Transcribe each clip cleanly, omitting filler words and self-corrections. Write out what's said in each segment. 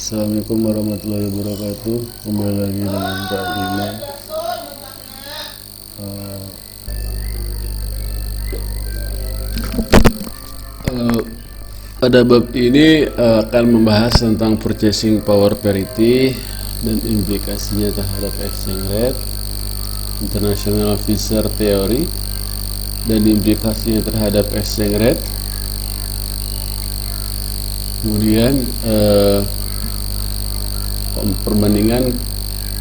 Assalamualaikum warahmatullahi wabarakatuh. Kembali lagi dengan Kak Iman. Pada bab ini akan membahas tentang purchasing power parity dan implikasinya terhadap exchange rate, international Fisher theory dan implikasinya terhadap exchange rate. Kemudian perbandingan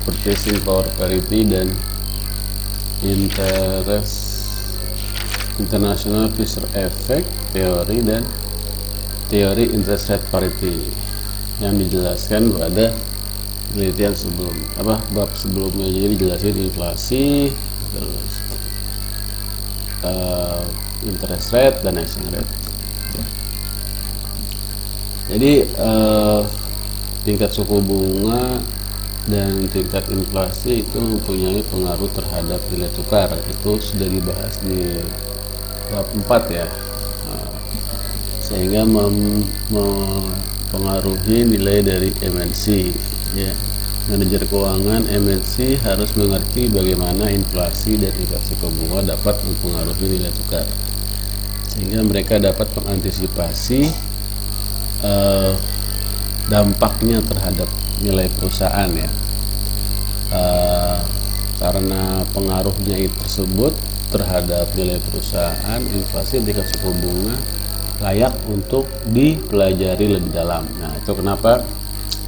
purchasing power parity dan international Fisher effect teori dan teori interest rate parity yang dijelaskan pada penelitian bab sebelumnya. Jadi dijelasin inflasi, terus interest rate dan exchange rate. Jadi tingkat suku bunga dan tingkat inflasi itu mempunyai pengaruh terhadap nilai tukar. Itu sudah dibahas di bab 4 ya. Sehingga mempengaruhi nilai dari MNC ya. Manajer keuangan MNC harus mengerti bagaimana inflasi dan tingkat suku bunga dapat mempengaruhi nilai tukar, sehingga mereka dapat mengantisipasi dampaknya terhadap nilai perusahaan ya. Karena pengaruhnya tersebut terhadap nilai perusahaan, inflasi tingkat suku bunga layak untuk dipelajari lebih dalam. Nah, itu kenapa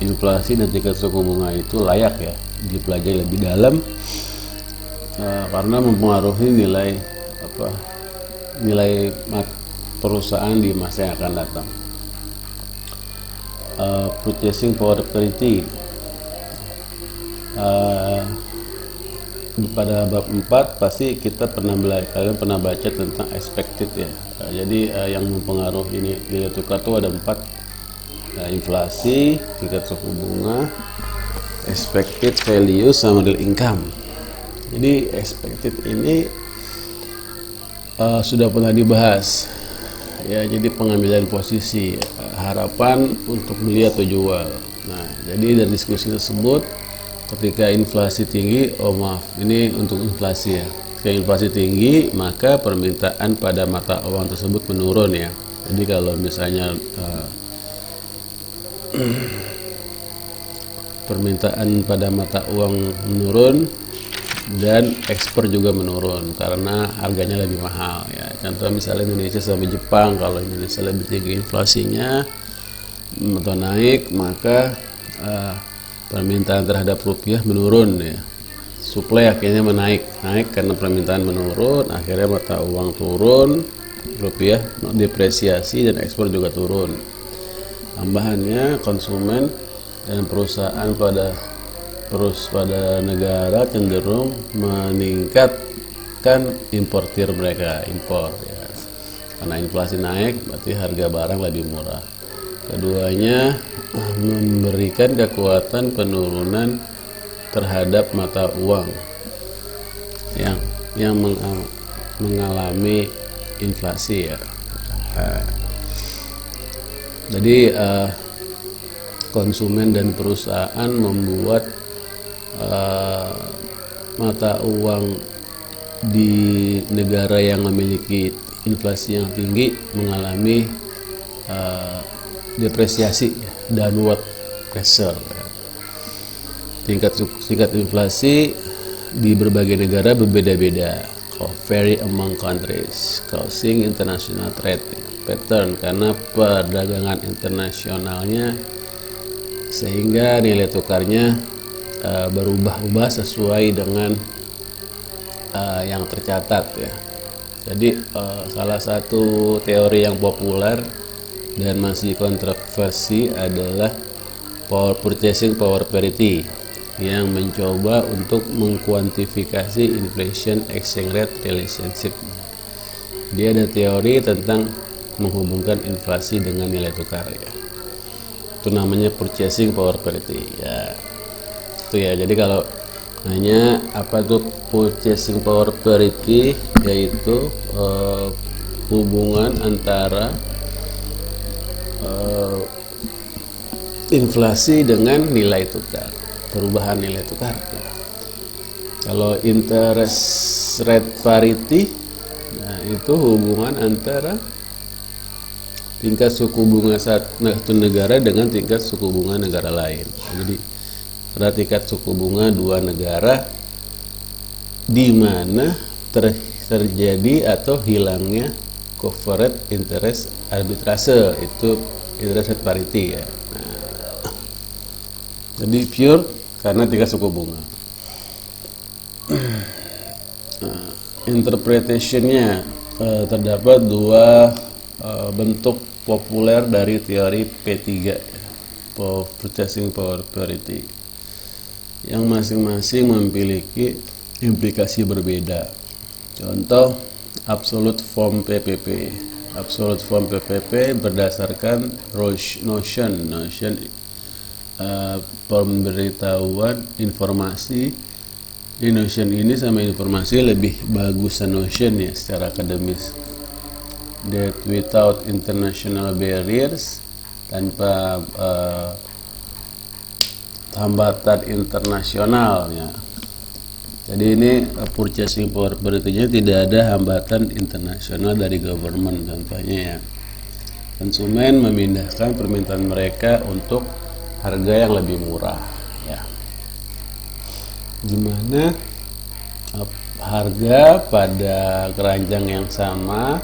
inflasi dan tingkat suku bunga itu layak ya dipelajari lebih dalam, karena mempengaruhi nilai perusahaan di masa yang akan datang. Purchasing power parity pada bab 4 pasti kita kalian pernah baca tentang expected ya. Jadi yang mempengaruhi nilai tukar itu ada 4, inflasi, tingkat suku bunga, expected value, sama real income. Jadi expected ini sudah pernah dibahas ya. Jadi pengambilan posisi, harapan untuk beli atau jual. Nah, jadi dari diskusi tersebut, ketika inflasi tinggi, ini untuk inflasi ya. Ketika inflasi tinggi, maka permintaan pada mata uang tersebut menurun ya. Jadi kalau misalnya permintaan pada mata uang menurun dan ekspor juga menurun karena harganya lebih mahal ya. Contoh misalnya Indonesia sama Jepang, kalau Indonesia lebih tinggi inflasinya atau naik, maka permintaan terhadap rupiah menurun ya. Suplai akhirnya naik karena permintaan menurun, akhirnya mata uang turun, rupiah depresiasi dan ekspor juga turun. Tambahannya konsumen dan perusahaan pada negara cenderung meningkatkan importir mereka, impor ya. Karena inflasi naik, berarti harga barang lebih murah. Keduanya memberikan kekuatan penurunan terhadap mata uang yang mengalami inflasi ya. Jadi konsumen dan perusahaan membuat mata uang di negara yang memiliki inflasi yang tinggi mengalami depresiasi, downward pressure. Tingkat inflasi di berbagai negara berbeda-beda, vary among countries, causing international trade pattern, karena perdagangan internasionalnya, sehingga nilai tukarnya berubah-ubah sesuai dengan yang tercatat ya. Jadi salah satu teori yang populer dan masih kontroversi adalah purchasing power parity, yang mencoba untuk mengkuantifikasi inflation exchange rate relationship. Dia ada teori tentang menghubungkan inflasi dengan nilai tukar ya. Itu namanya purchasing power parity ya. Itu ya. Jadi kalau nanya apa tuh purchasing power parity, yaitu hubungan antara inflasi dengan nilai tukar, perubahan nilai tukar. Kalau interest rate parity, nah itu hubungan antara tingkat suku bunga satu negara dengan tingkat suku bunga negara lain. Jadi pada tingkat suku bunga dua negara di mana terjadi atau hilangnya covered interest arbitrase, itu interest rate parity ya. Nah, jadi pure karena tingkat suku bunga. Nah, interpretationnya terdapat dua bentuk populer dari teori P3 ya, Purchasing Power Parity, yang masing-masing memiliki implikasi berbeda. Contoh absolute form PPP. Absolute form PPP berdasarkan notion pemberitahuan informasi. Di notion ini sama informasi lebih bagusan notion ya secara akademis. That without international barriers, tanpa hambatan internasional ya. Jadi ini purchasing power parity-nya tidak ada hambatan internasional dari government. Contohnya ya, konsumen memindahkan permintaan mereka untuk harga yang lebih murah ya, dimana harga pada keranjang yang sama,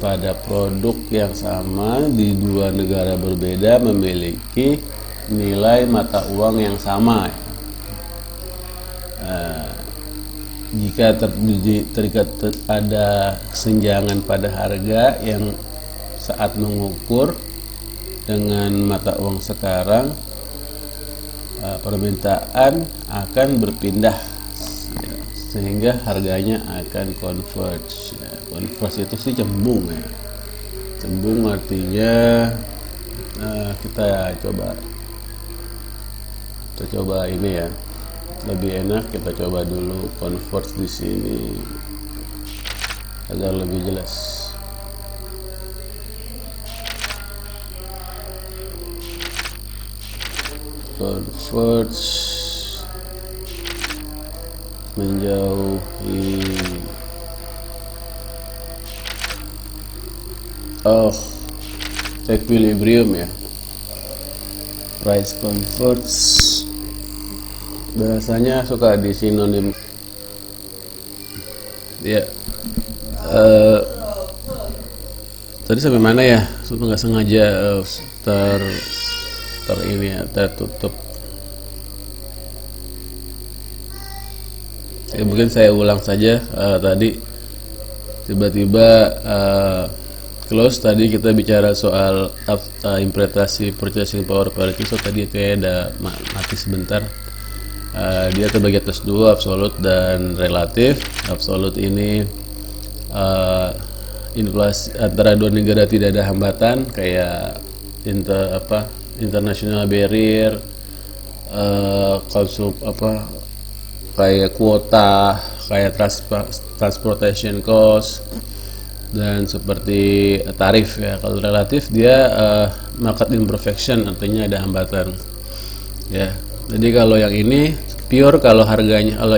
pada produk yang sama di dua negara berbeda memiliki nilai mata uang yang sama. Jika terikat ada kesenjangan pada harga yang saat mengukur dengan mata uang sekarang, permintaan akan berpindah sehingga harganya akan converge. Converge itu sih cembung ya. Cembung artinya kita coba ini ya. Lebih enak kita coba dulu converge di sini agar lebih jelas. Converge menjauhi equilibrium ya. Price converge biasanya suka di sinonim ya. Tadi sampai mana ya? Sudah nggak sengaja ini ya, tertutup. Ya, mungkin saya ulang saja. Tadi tiba-tiba close. Tadi kita bicara soal interpretasi purchasing power parity. So tadi kayak ada mati sebentar. Dia terbagi atas dua, absolut dan relatif. Absolut ini inflasi antara dua negara tidak ada hambatan, kayak international barrier, kayak kuota, kayak transportation cost, dan seperti tarif ya. Kalau relatif dia market imperfection, artinya ada hambatan ya. Jadi kalau yang ini pure kalau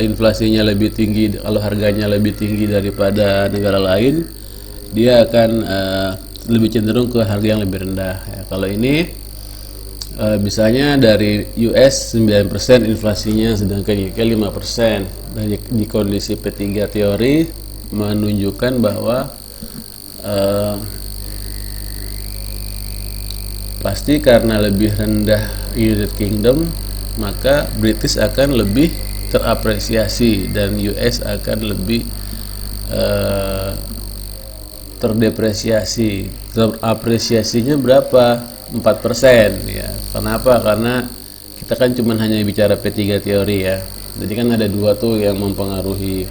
inflasinya lebih tinggi, kalau harganya lebih tinggi daripada negara lain, dia akan lebih cenderung ke harga yang lebih rendah ya. Kalau ini misalnya dari US 9% inflasinya, sedangkan UK 5%. Dan di kondisi P3 teori menunjukkan bahwa pasti karena lebih rendah United Kingdom, maka British akan lebih terapresiasi dan US akan lebih terdepresiasi. Terapresiasinya berapa? 4% ya. Kenapa? Karena kita kan cuma hanya bicara P3 teori ya. Jadi kan ada dua tuh yang mempengaruhi,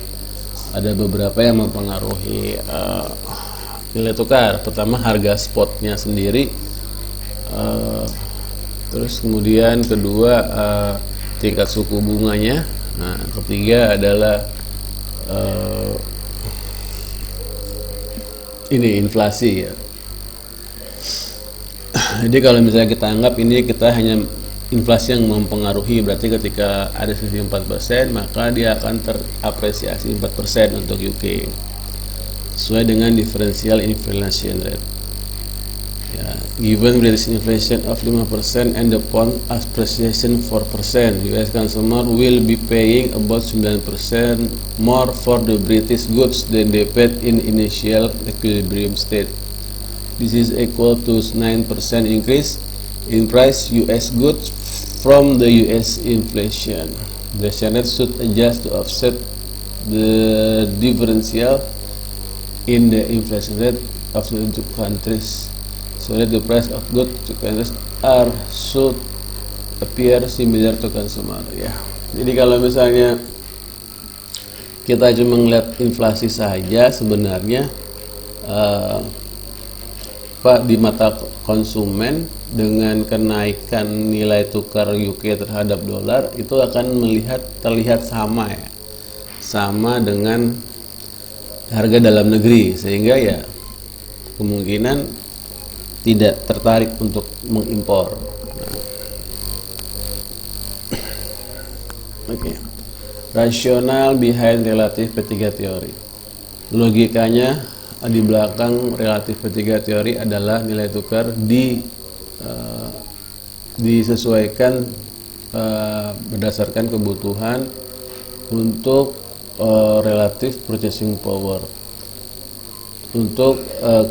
ada beberapa yang mempengaruhi nilai tukar. Pertama harga spotnya sendiri, terus kemudian kedua tingkat suku bunganya. Nah, ketiga adalah ini inflasi ya. Jadi kalau misalnya kita anggap ini kita hanya inflasi yang mempengaruhi, berarti ketika ada selisih 4%, maka dia akan terapresiasi 4% untuk UK sesuai dengan differential inflation rate. Ya, given British inflation of 5% and the pound appreciation 4%, US consumer will be paying about 9% more for the British goods than they paid in initial equilibrium state. This is equal to 9% increase in price US goods from the US inflation. The Senate should adjust to offset the differential in the inflation rate of the two countries, so that the price of goods to countries are should appear similar to consumer. Ya, jadi kalau misalnya kita cuma melihat inflasi saja, sebenarnya di mata konsumen dengan kenaikan nilai tukar UK terhadap dolar itu akan terlihat sama ya, sama dengan harga dalam negeri, sehingga ya kemungkinan tidak tertarik untuk mengimpor. Oke. Rasional behind relative P3 teori. Logikanya di belakang relatif P3 teori adalah nilai tukar disesuaikan berdasarkan kebutuhan untuk relative purchasing power, untuk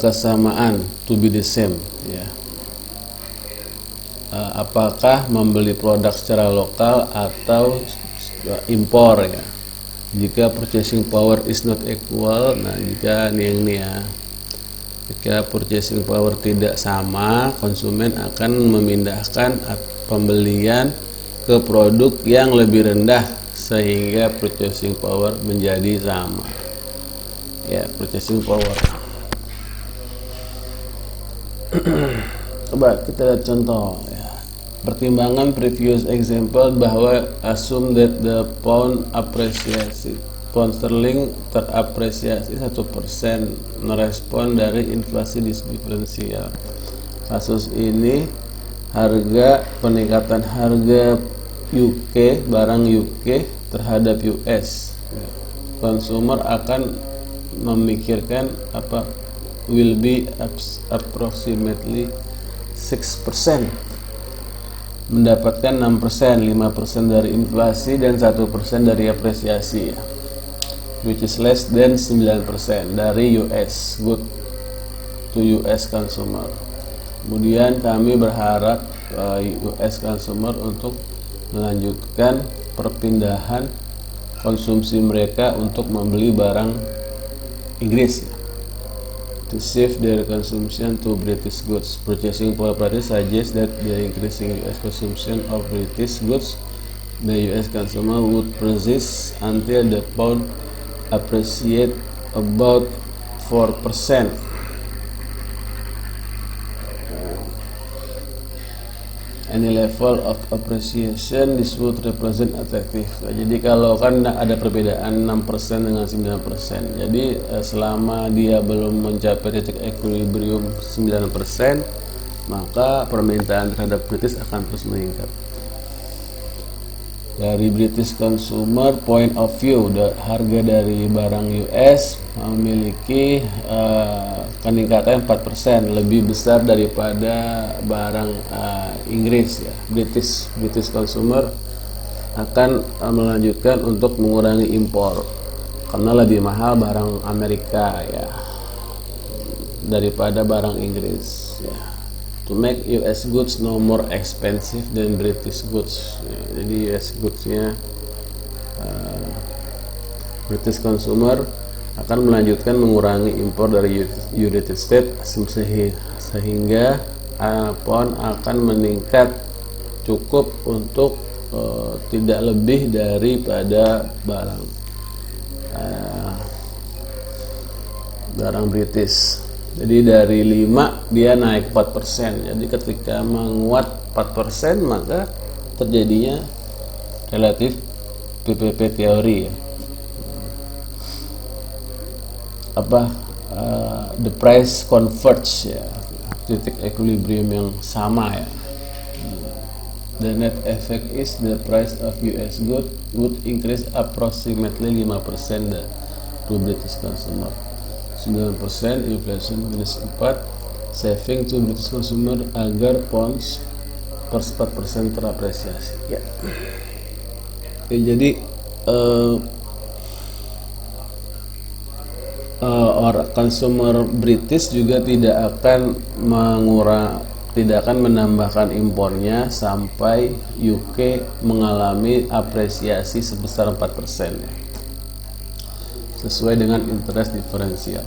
kesamaan to be the same ya. Apakah membeli produk secara lokal atau impor ya. Jika purchasing power is not equal, nah jika jika purchasing power tidak sama, konsumen akan memindahkan pembelian ke produk yang lebih rendah sehingga purchasing power menjadi sama. Ya, purchasing power. Coba kita lihat contoh ya. Pertimbangan previous example bahwa assume that the pound sterling terapresiasi 1% merespon dari inflasi diferensial. Kasus ini peningkatan harga UK, barang UK terhadap US. Consumer akan memikirkan will be approximately 6%. Mendapatkan 6%, 5% dari inflasi dan 1% dari apresiasi ya. Which is less than 9% dari US good to US consumer. Kemudian kami berharap US consumer untuk melanjutkan perpindahan konsumsi mereka untuk membeli barang Inggris ya. To shift their consumption to British goods. Purchasing power practice suggests that the increasing US consumption of British goods, the US consumer would persist until the pound appreciate about 4%. Any level of appreciation this would represent attractive. Jadi kalau kan ada perbedaan 6% dengan 9%. Jadi selama dia belum mencapai titik equilibrium 9%, maka permintaan terhadap British akan terus meningkat. Dari British consumer point of view, harga dari barang US memiliki peningkatan 4%, lebih besar daripada barang Inggris ya. British consumer akan melanjutkan untuk mengurangi impor karena lebih mahal barang Amerika ya daripada barang Inggris ya. To make US goods no more expensive than British goods ya, jadi US goodsnya British consumer akan melanjutkan mengurangi impor dari United States sehingga pound akan meningkat cukup untuk tidak lebih daripada barang British. Jadi dari 5 dia naik 4%. Jadi ketika menguat 4% maka terjadinya relatif PPP teori ya. The price converge ya. titik equilibrium yang sama ya. The net effect is the price of US good would increase approximately 5% to British consumer. 9% inflation minus 4 saving to British consumer agar pounds per 4% terapresiasi ya. Oke, jadi orang consumer British juga tidak akan menambahkan impornya sampai UK mengalami apresiasi sebesar 4% sesuai dengan interest diferensial.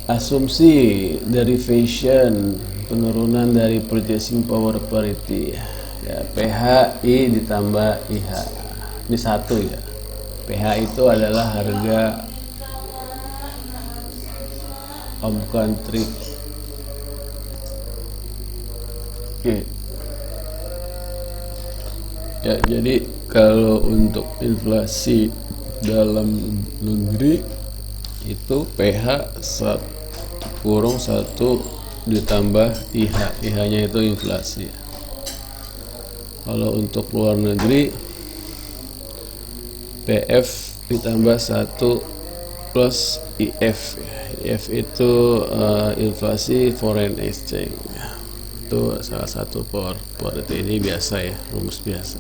Asumsi derivation penurunan dari purchasing power parity ya, PHI ditambah IH. Ini satu ya. PH itu adalah harga home country. Oke. Ya, jadi kalau untuk inflasi dalam negeri itu PH 1 ditambah IH. IH-nya itu inflasi. Kalau untuk luar negeri PF ditambah 1 plus IF. IF itu inflasi foreign exchange. Itu salah satu power ini biasa ya, rumus biasa.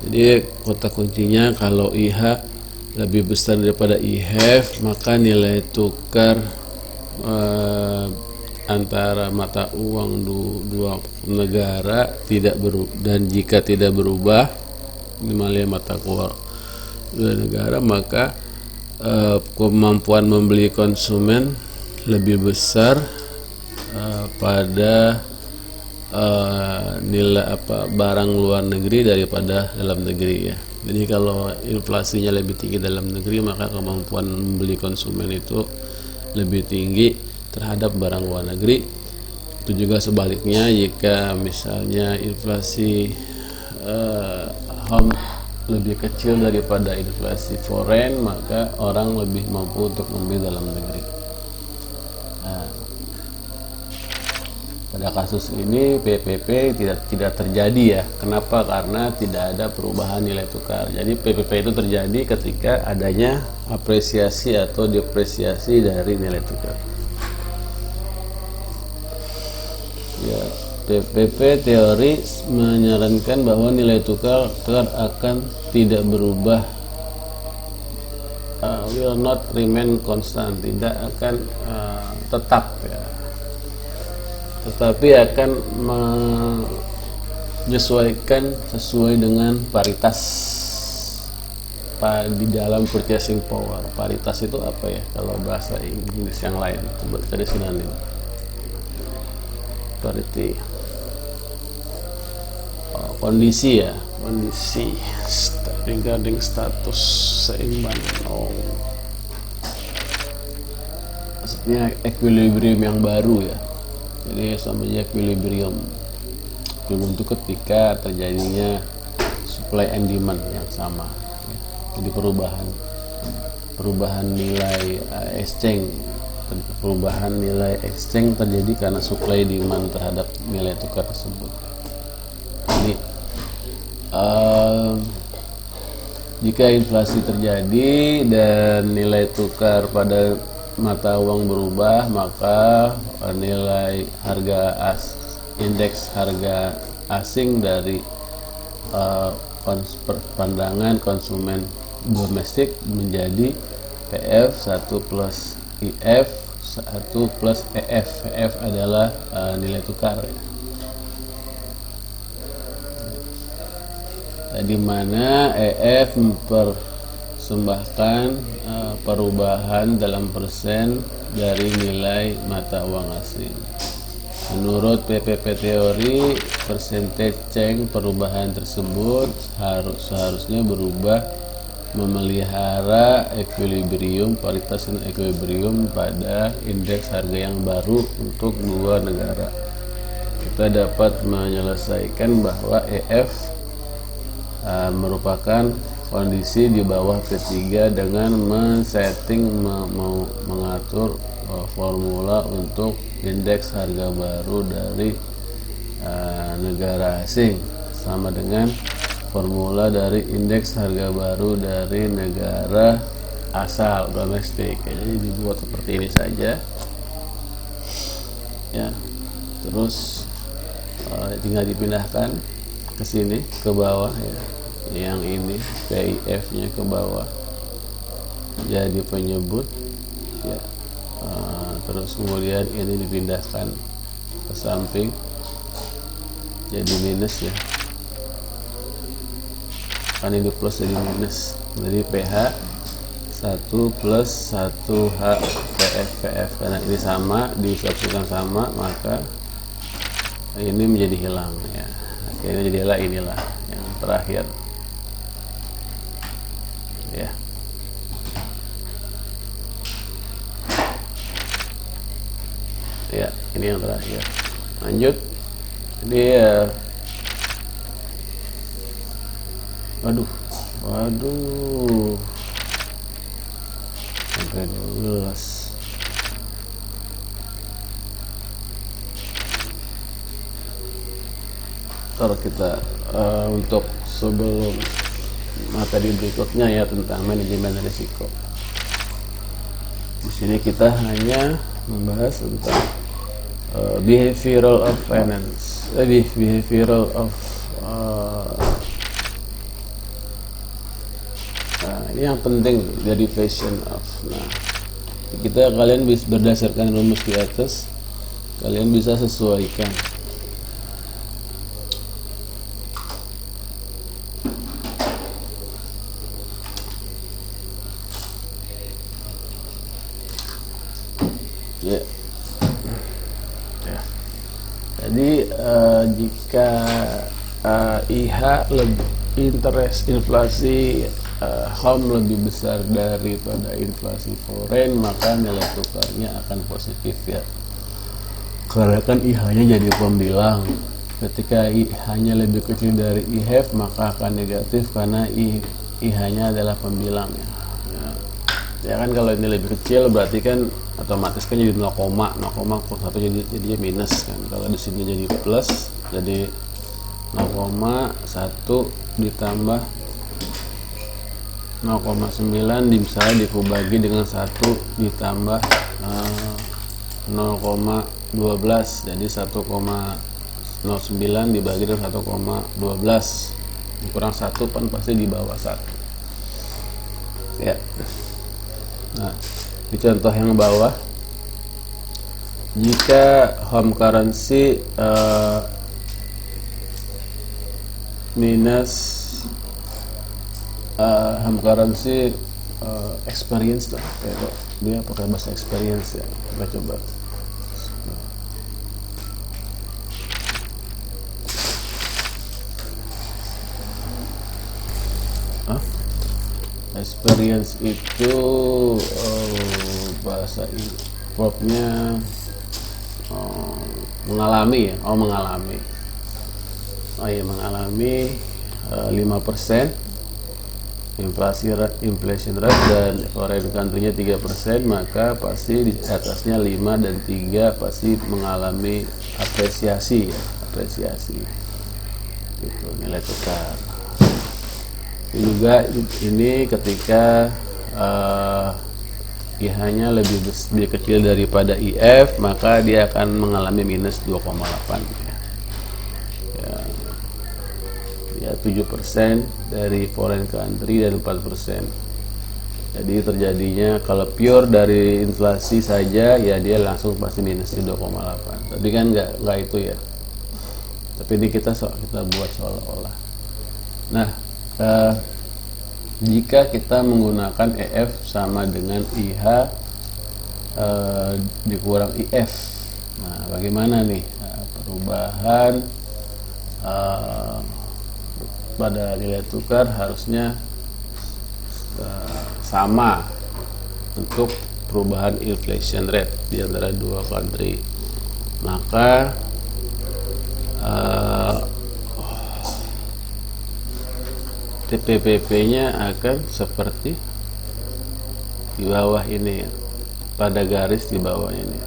Jadi kata kuncinya kalau IH lebih besar daripada IF, maka nilai tukar antara mata uang dua negara tidak berubah, dan jika tidak berubah nilai mata uang dua negara, maka kemampuan membeli konsumen lebih besar pada nilai barang luar negeri daripada dalam negeri ya. Jadi kalau inflasinya lebih tinggi dalam negeri, maka kemampuan membeli konsumen itu lebih tinggi terhadap barang luar negeri. Itu juga sebaliknya, jika misalnya inflasi home lebih kecil daripada inflasi foreign, maka orang lebih mampu untuk membeli dalam negeri. Nah, pada kasus ini PPP tidak terjadi ya. Kenapa? Karena tidak ada perubahan nilai tukar. Jadi PPP itu terjadi ketika adanya apresiasi atau depresiasi dari nilai tukar. Ya, PPP teori menyarankan bahwa nilai tukar akan tidak berubah, will not remain constant, tidak akan tetap ya, tetapi akan menyesuaikan sesuai dengan paritas di dalam purchasing power. Paritas itu apa ya kalau bahasa Inggris yang lain? Coba cari sinonim. Parity. Kondisi ya, kondisi regarding status seimbang. Maksudnya equilibrium yang baru ya. Jadi samanya equilibrium itu ketika terjadinya supply and demand yang sama. Jadi perubahan nilai exchange, perubahan nilai exchange terjadi karena supply demand terhadap nilai tukar tersebut. Jadi jika inflasi terjadi dan nilai tukar pada mata uang berubah, maka nilai harga indeks harga asing dari pandangan konsumen domestik menjadi PF 1 plus IF 1 plus EF. EF adalah nilai tukar ya. Di mana EF mempersembahkan perubahan dalam persen dari nilai mata uang asing. Menurut PPP teori, percentage change perubahan tersebut seharusnya berubah memelihara equilibrium, paritas dan equilibrium pada indeks harga yang baru untuk dua negara. Kita dapat menyelesaikan bahwa EF merupakan kondisi di bawah P3 dengan mengatur formula untuk indeks harga baru dari negara asing sama dengan formula dari indeks harga baru dari negara asal domestik. Jadi dibuat seperti ini saja ya, terus tinggal dipindahkan ke sini ke bawah ya, yang ini PIF nya ke bawah jadi penyebut ya, terus kemudian ini dipindahkan ke samping jadi minus ya, kan ini plus jadi minus, jadi PH 1 plus 1H PF karena ini sama disubstitusikan sama maka ini menjadi hilang ya. Akhirnya jadilah inilah yang terakhir ya. Ya, ini yang terakhir. Lanjut. Ini ya. Waduh. Sampai 12. Kalau kita untuk sebelum materi berikutnya ya tentang manajemen risiko. Di sini kita hanya membahas tentang behavioral of finance, behavioral of ini yang penting derivation of. Nah, kalian bisa berdasarkan rumus di atas, kalian bisa sesuaikan. Ya. Jadi jika IH interest inflasi home lebih besar daripada inflasi foreign, maka nilai tukarnya akan positif ya. Karena kan IH-nya jadi pembilang. Ketika IH-nya lebih kecil dari IHF, maka akan negatif karena IH-nya adalah pembilang ya. Ya kan kalau ini lebih kecil berarti kan otomatis kan jadi 0,1 jadinya minus kan. Kalau di sini jadi plus, jadi 0,1 ditambah 0,9 misalnya dibagi dengan 1 ditambah 0,12 jadi 1,09 dibagi dengan 1,12 kurang 1 kan pasti di bawah 1 ya. Nah, di contoh yang bawah, jika home currency minus home currency experience lah, dia pakai bahasa experience ya, kita coba. Experience itu bahasa verbnya mengalami ya, mengalami. Mengalami 5% inflation rate dan foreign country-nya 3%, maka pasti di atasnya 5 dan 3 pasti mengalami apresiasi ya, apresiasi. Itu nilai tukar. Juga ini ketika IH-nya lebih kecil daripada IF, maka dia akan mengalami minus 2,8 ya, 7% dari foreign country dan 4%. Jadi terjadinya kalau pure dari inflasi saja ya dia langsung pasti minus 2,8. Tapi kan nggak itu ya. Tapi ini kita buat seolah-olah. Nah, jika kita menggunakan EF sama dengan IH dikurang IF, nah bagaimana nih perubahan pada nilai tukar? Harusnya sama untuk perubahan inflation rate di antara dua country, maka TPPP-nya akan seperti di bawah ini ya. pada garis di bawah ini,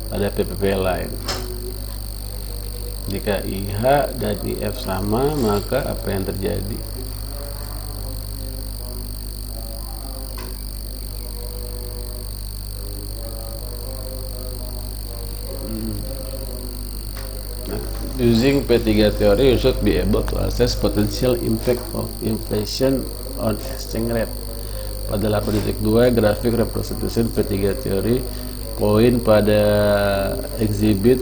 pada PPP line. Jika IH dan IF sama, maka apa yang terjadi? Using P3 theory, you should be able to assess potential impact of inflation on exchange rate. Pada 8.2 grafik representation P3 theory, poin pada exhibit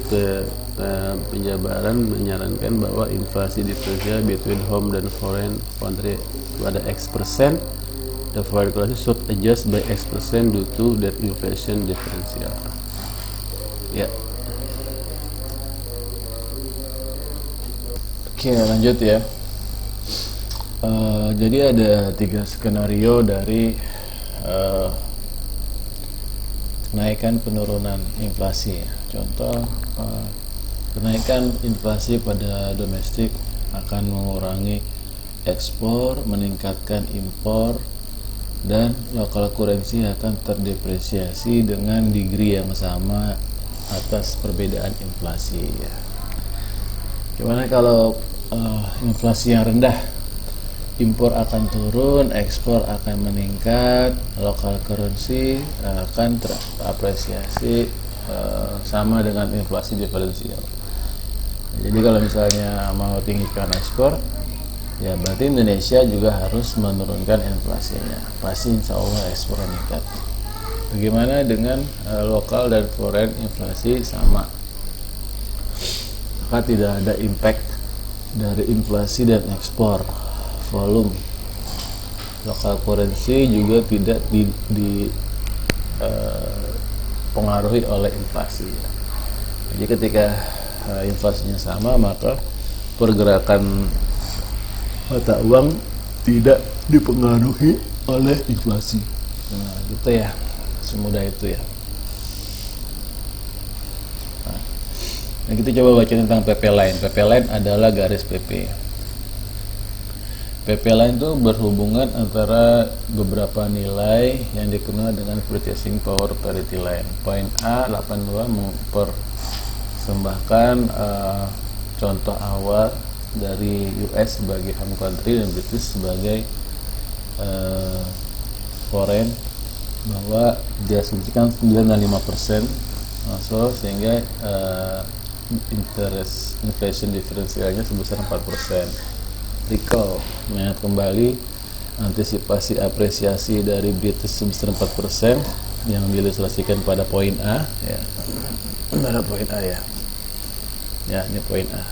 penjabaran menyarankan bahwa inflasi diferensial between home dan foreign country pada X%, the foreign currency should adjust by X% due to that inflation differential. Ya. Oke, lanjut ya. Jadi ada 3 skenario dari kenaikan penurunan inflasi. Contoh, kenaikan inflasi pada domestik akan mengurangi ekspor, meningkatkan impor, dan local currency akan terdepresiasi dengan degree yang sama atas perbedaan inflasi ya. Gimana kalau inflasi yang rendah? Impor akan turun, ekspor akan meningkat, local currency akan terapresiasi sama dengan inflasi diferensial. Jadi kalau misalnya mau tinggikan ekspor, ya berarti Indonesia juga harus menurunkan inflasinya. Pasti insya Allah ekspor meningkat. Bagaimana dengan lokal dan foreign inflasi sama? Maka tidak ada impact dari inflasi dan ekspor. Volume local currency juga tidak dipengaruhi oleh inflasi ya. Jadi ketika inflasinya sama, maka pergerakan mata uang tidak dipengaruhi oleh inflasi. Nah, gitu ya, semudah itu ya. Nah, kita coba baca tentang PP line. PP line adalah garis PP. PP line itu berhubungan antara beberapa nilai yang dikenal dengan purchasing power parity line. Poin A 82 mempersembahkan contoh awal dari US sebagai home country dan British sebagai foreign, bahwa dia asumsikan 9,5%, sehingga interest inflation diferensialnya sebesar 4%. Recall, mengingat kembali antisipasi apresiasi dari British sebesar 4% yang diilustrasikan pada poin A ya. Pada poin A ya. Ya, ini poin A.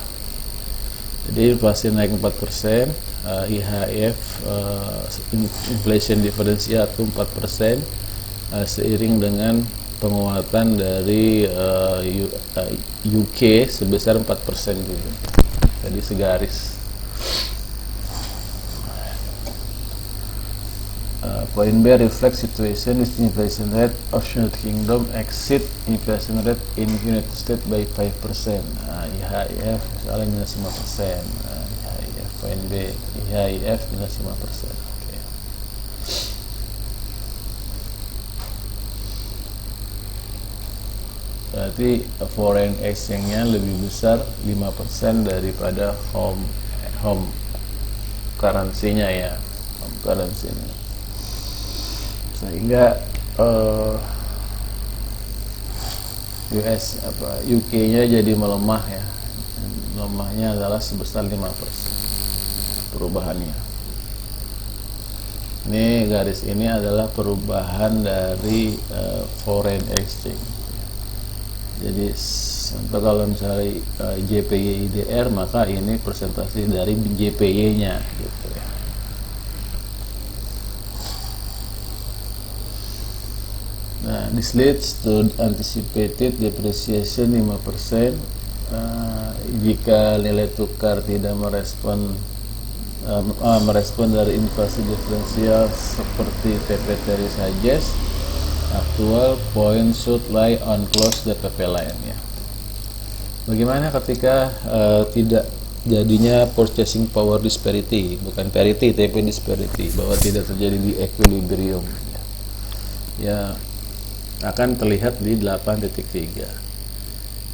Jadi inflasi naik 4%, IHF inflation differential itu 4%, seiring dengan penguatan dari UK sebesar 4% juga. Jadi segaris. Point B reflects situation with inflation rate of United Kingdom exceed inflation rate in United States by 5%. IHIF misalnya minus 5%. IHIF point B, IHIF minus 5%. Okay. Berarti foreign exchange-nya lebih besar 5% daripada home currency-nya ya. Home currency-nya. Sehingga UK-nya jadi melemah ya. Melemahnya adalah sebesar 5% perubahannya. Ini garis ini adalah perubahan dari foreign exchange. Jadi kalau misalnya JPY/IDR, maka ini persentase dari JPY-nya gitu ya. Nah, this leads to anticipated depreciation 5%. Jika nilai tukar tidak merespon dari inflasi diferensial seperti PP theory suggests, actual point should lie on close the PP line ya. Bagaimana ketika tidak jadinya purchasing power disparity, bukan parity tapi disparity, bahwa tidak terjadi di equilibrium ya. akan terlihat di 8.3.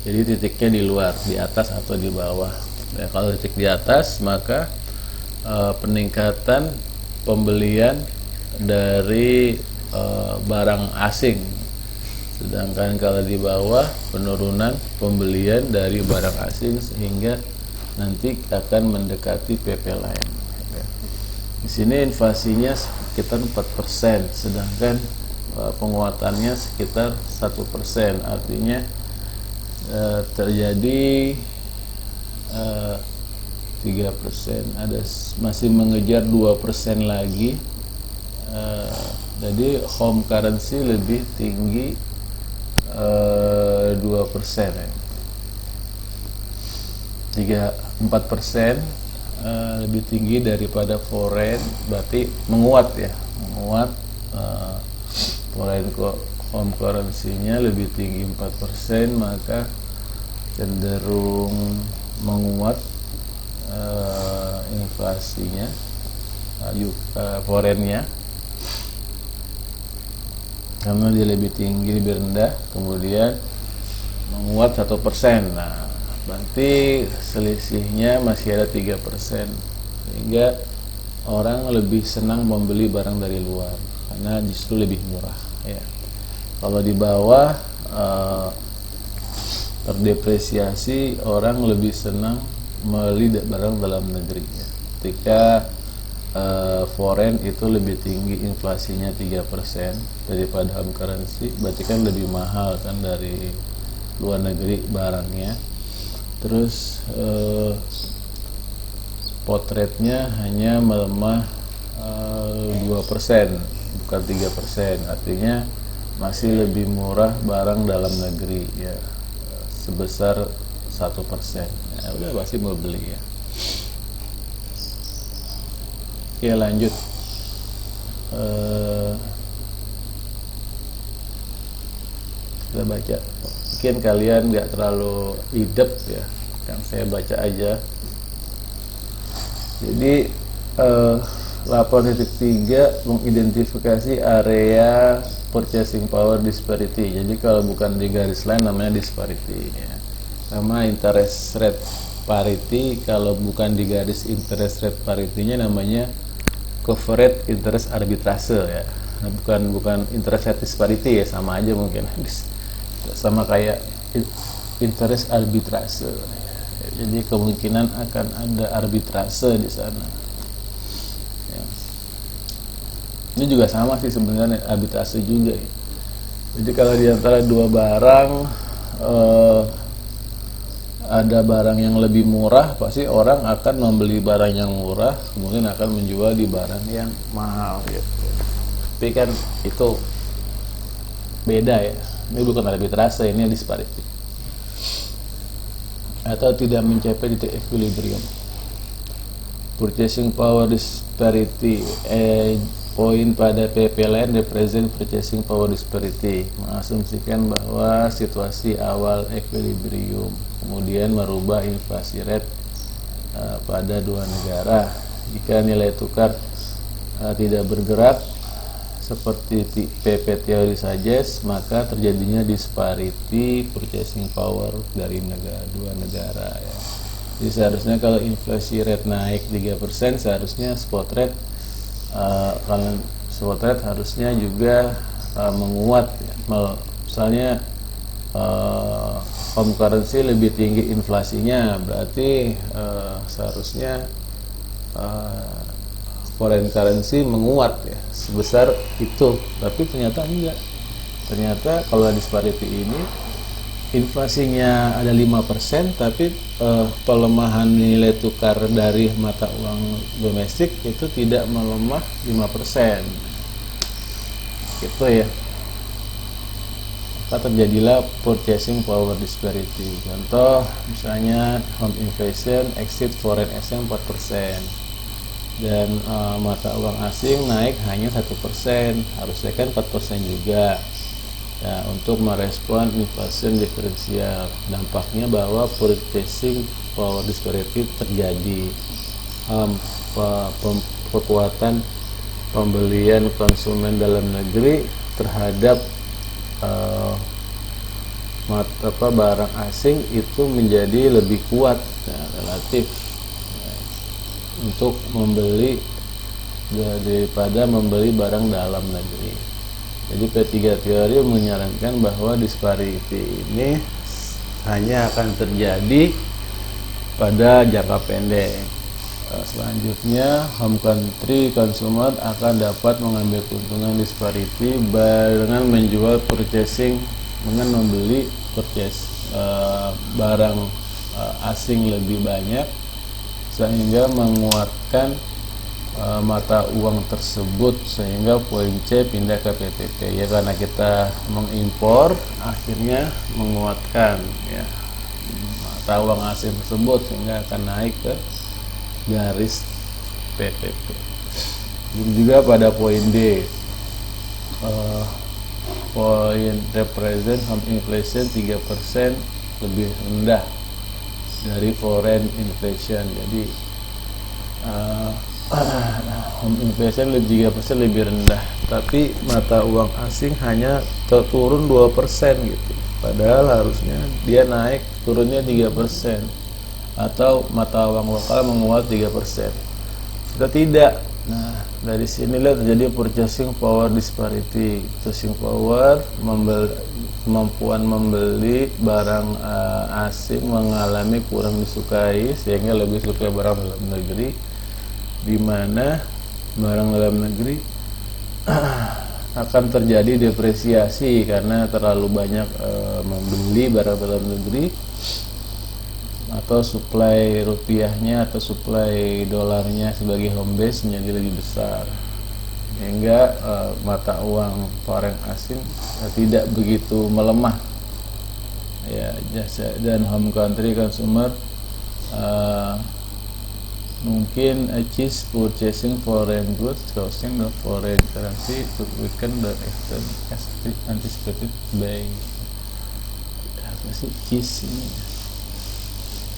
Jadi titiknya di luar, di atas atau di bawah. Ya, kalau titik di atas maka peningkatan pembelian dari barang asing, sedangkan kalau di bawah penurunan pembelian dari barang asing sehingga nanti akan mendekati PPLN. Di sini inflasinya sekitar 4%, sedangkan penguatannya sekitar 1%. Artinya terjadi 3%, ada masih mengejar 2% lagi. Jadi home currency lebih tinggi 2%, ya. 4% lebih tinggi daripada foreign, berarti menguat ya, menguat. Foreign home currency-nya lebih tinggi 4%, maka cenderung menguat inflasinya, foreign-nya, karena dia lebih tinggi, lebih rendah, kemudian menguat 1%. Nah, berarti selisihnya masih ada 3%, sehingga orang lebih senang membeli barang dari luar karena justru lebih murah, ya. Kalau di bawah terdepresiasi, orang lebih senang membeli barang dalam negeri, ya. Ketika foreign itu lebih tinggi inflasinya 3% daripada home currency, berarti kan lebih mahal kan dari luar negeri barangnya. Terus potretnya hanya melemah 2%, bukan 3%. Artinya masih lebih murah barang dalam negeri, ya, sebesar 1%. Ya, udah pasti mau beli, ya. Oke, lanjut. Kita baca. Mungkin kalian nggak terlalu idep, ya, yang saya baca aja. Jadi 8.3 mengidentifikasi area purchasing power disparity. Jadi kalau bukan di garis line namanya disparity, ya. Sama interest rate parity, kalau bukan di garis interest rate parity-nya namanya covered interest arbitrage, ya. Nah, bukan interest rate disparity, ya, sama aja mungkin. Sama kayak interest arbitrage. Jadi kemungkinan akan ada arbitrase di sana. Ya. Ini juga sama sih sebenarnya, arbitrase juga, ya. Jadi kalau di antara dua barang ada barang yang lebih murah, pasti orang akan membeli barang yang murah, kemudian akan menjual di barang yang mahal, gitu. Tapi kan itu beda, ya. Ini bukan arbitrase, ini disparity. Atau tidak mencapai titik equilibrium. Purchasing power disparity, poin pada PPLN represent purchasing power disparity, mengasumsikan bahwa situasi awal equilibrium, kemudian merubah inflasi rate pada dua negara. Jika nilai tukar tidak bergerak seperti PP teori suggest, maka terjadinya disparity purchasing power dari dua negara, ya. Jadi seharusnya kalau inflasi rate naik 3%, seharusnya spot rate kalau spot rate harusnya juga menguat, ya. Misalnya home currency lebih tinggi inflasinya, berarti seharusnya foreign currency menguat, ya, sebesar itu. Tapi ternyata enggak. Ternyata kalau disparity ini inflasinya ada 5%, tapi pelemahan nilai tukar dari mata uang domestik itu tidak melemah 5%. Gitu, ya. Maka terjadilah purchasing power disparity. Contoh misalnya home inflation exceed foreign exchange 4%. Dan mata uang asing naik hanya 1%, harusnya kan 4% juga, ya, untuk merespon inflation diferensial. Dampaknya bahwa purchasing power disparity terjadi, kekuatan pembelian konsumen dalam negeri terhadap barang asing itu menjadi lebih kuat ya, relatif ya, untuk membeli daripada membeli barang dalam negeri. Jadi P3 teori menyarankan bahwa disparity ini hanya akan terjadi pada jangka pendek. Selanjutnya, home country consumer akan dapat mengambil keuntungan disparity dengan menjual purchasing, dengan membeli barang asing lebih banyak, sehingga menguatkan mata uang tersebut, sehingga poin C pindah ke PPP ya, karena kita mengimpor akhirnya menguatkan ya mata uang asing tersebut, sehingga akan naik ke garis PPP. Juga pada poin D, poin represent home inflation 3% lebih rendah dari foreign inflation. Jadi home inflation 3% lebih rendah, tapi mata uang asing hanya turun 2% gitu. Padahal harusnya dia naik, turunnya 3%, atau mata uang lokal menguat 3%. Kita tidak. Nah, dari sinilah terjadi purchasing power disparity. Purchasing power, kemampuan membeli barang asing mengalami kurang disukai, sehingga lebih suka barang dalam negeri, di mana barang dalam negeri akan terjadi depresiasi karena terlalu banyak membeli barang dalam negeri, atau supply rupiahnya atau supply dolarnya sebagai home base menjadi lebih besar, sehingga mata uang foreign asing tidak begitu melemah ya. Dan home country consumer mungkin achieve purchasing foreign goods causing the foreign currency to weaken the extent as anticipated by apa sih CIS ini,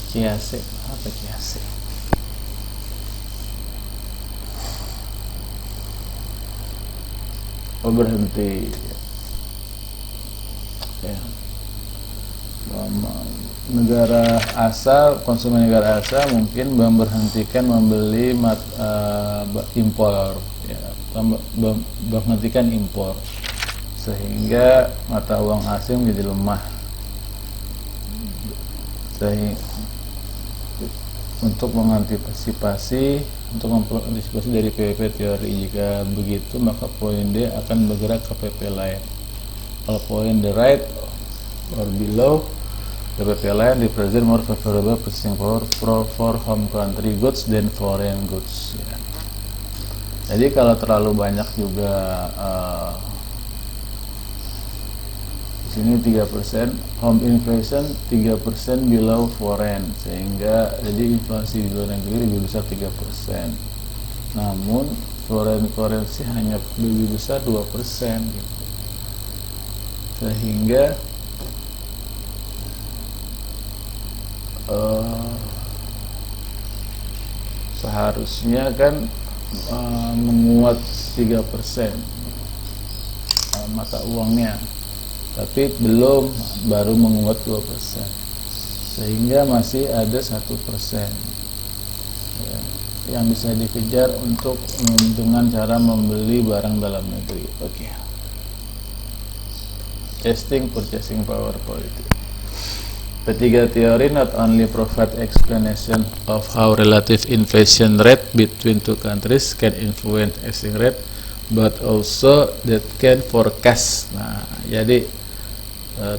CIASE, apa CIASE? Oh, berhenti ya. Negara asal, konsumen negara asal mungkin memberhentikan membeli impor ya, menghentikan impor, sehingga mata uang asing menjadi lemah. Untuk mengantisipasi dari PPP teori, jika begitu maka poin D akan bergerak ke PP lain. Kalau poin the right or below, the PP lain represent more favorable purchasing power for home country goods than foreign goods ya. Jadi kalau terlalu banyak juga di sini 3%, home inflation 3% below foreign, sehingga jadi inflasi di luar negeri lebih besar 3%, namun foreign currency hanya lebih besar 2% gitu. Sehingga seharusnya kan menguat 3% mata uangnya, tapi belum, baru menguat 2%, sehingga masih ada 1% ya, yang bisa dikejar untuk dengan cara membeli barang dalam negeri. Oke. Testing purchasing power policy. P3 theory not only provide explanation of how relative inflation rate between two countries can influence exchange rate, but also that can forecast. Nah, jadi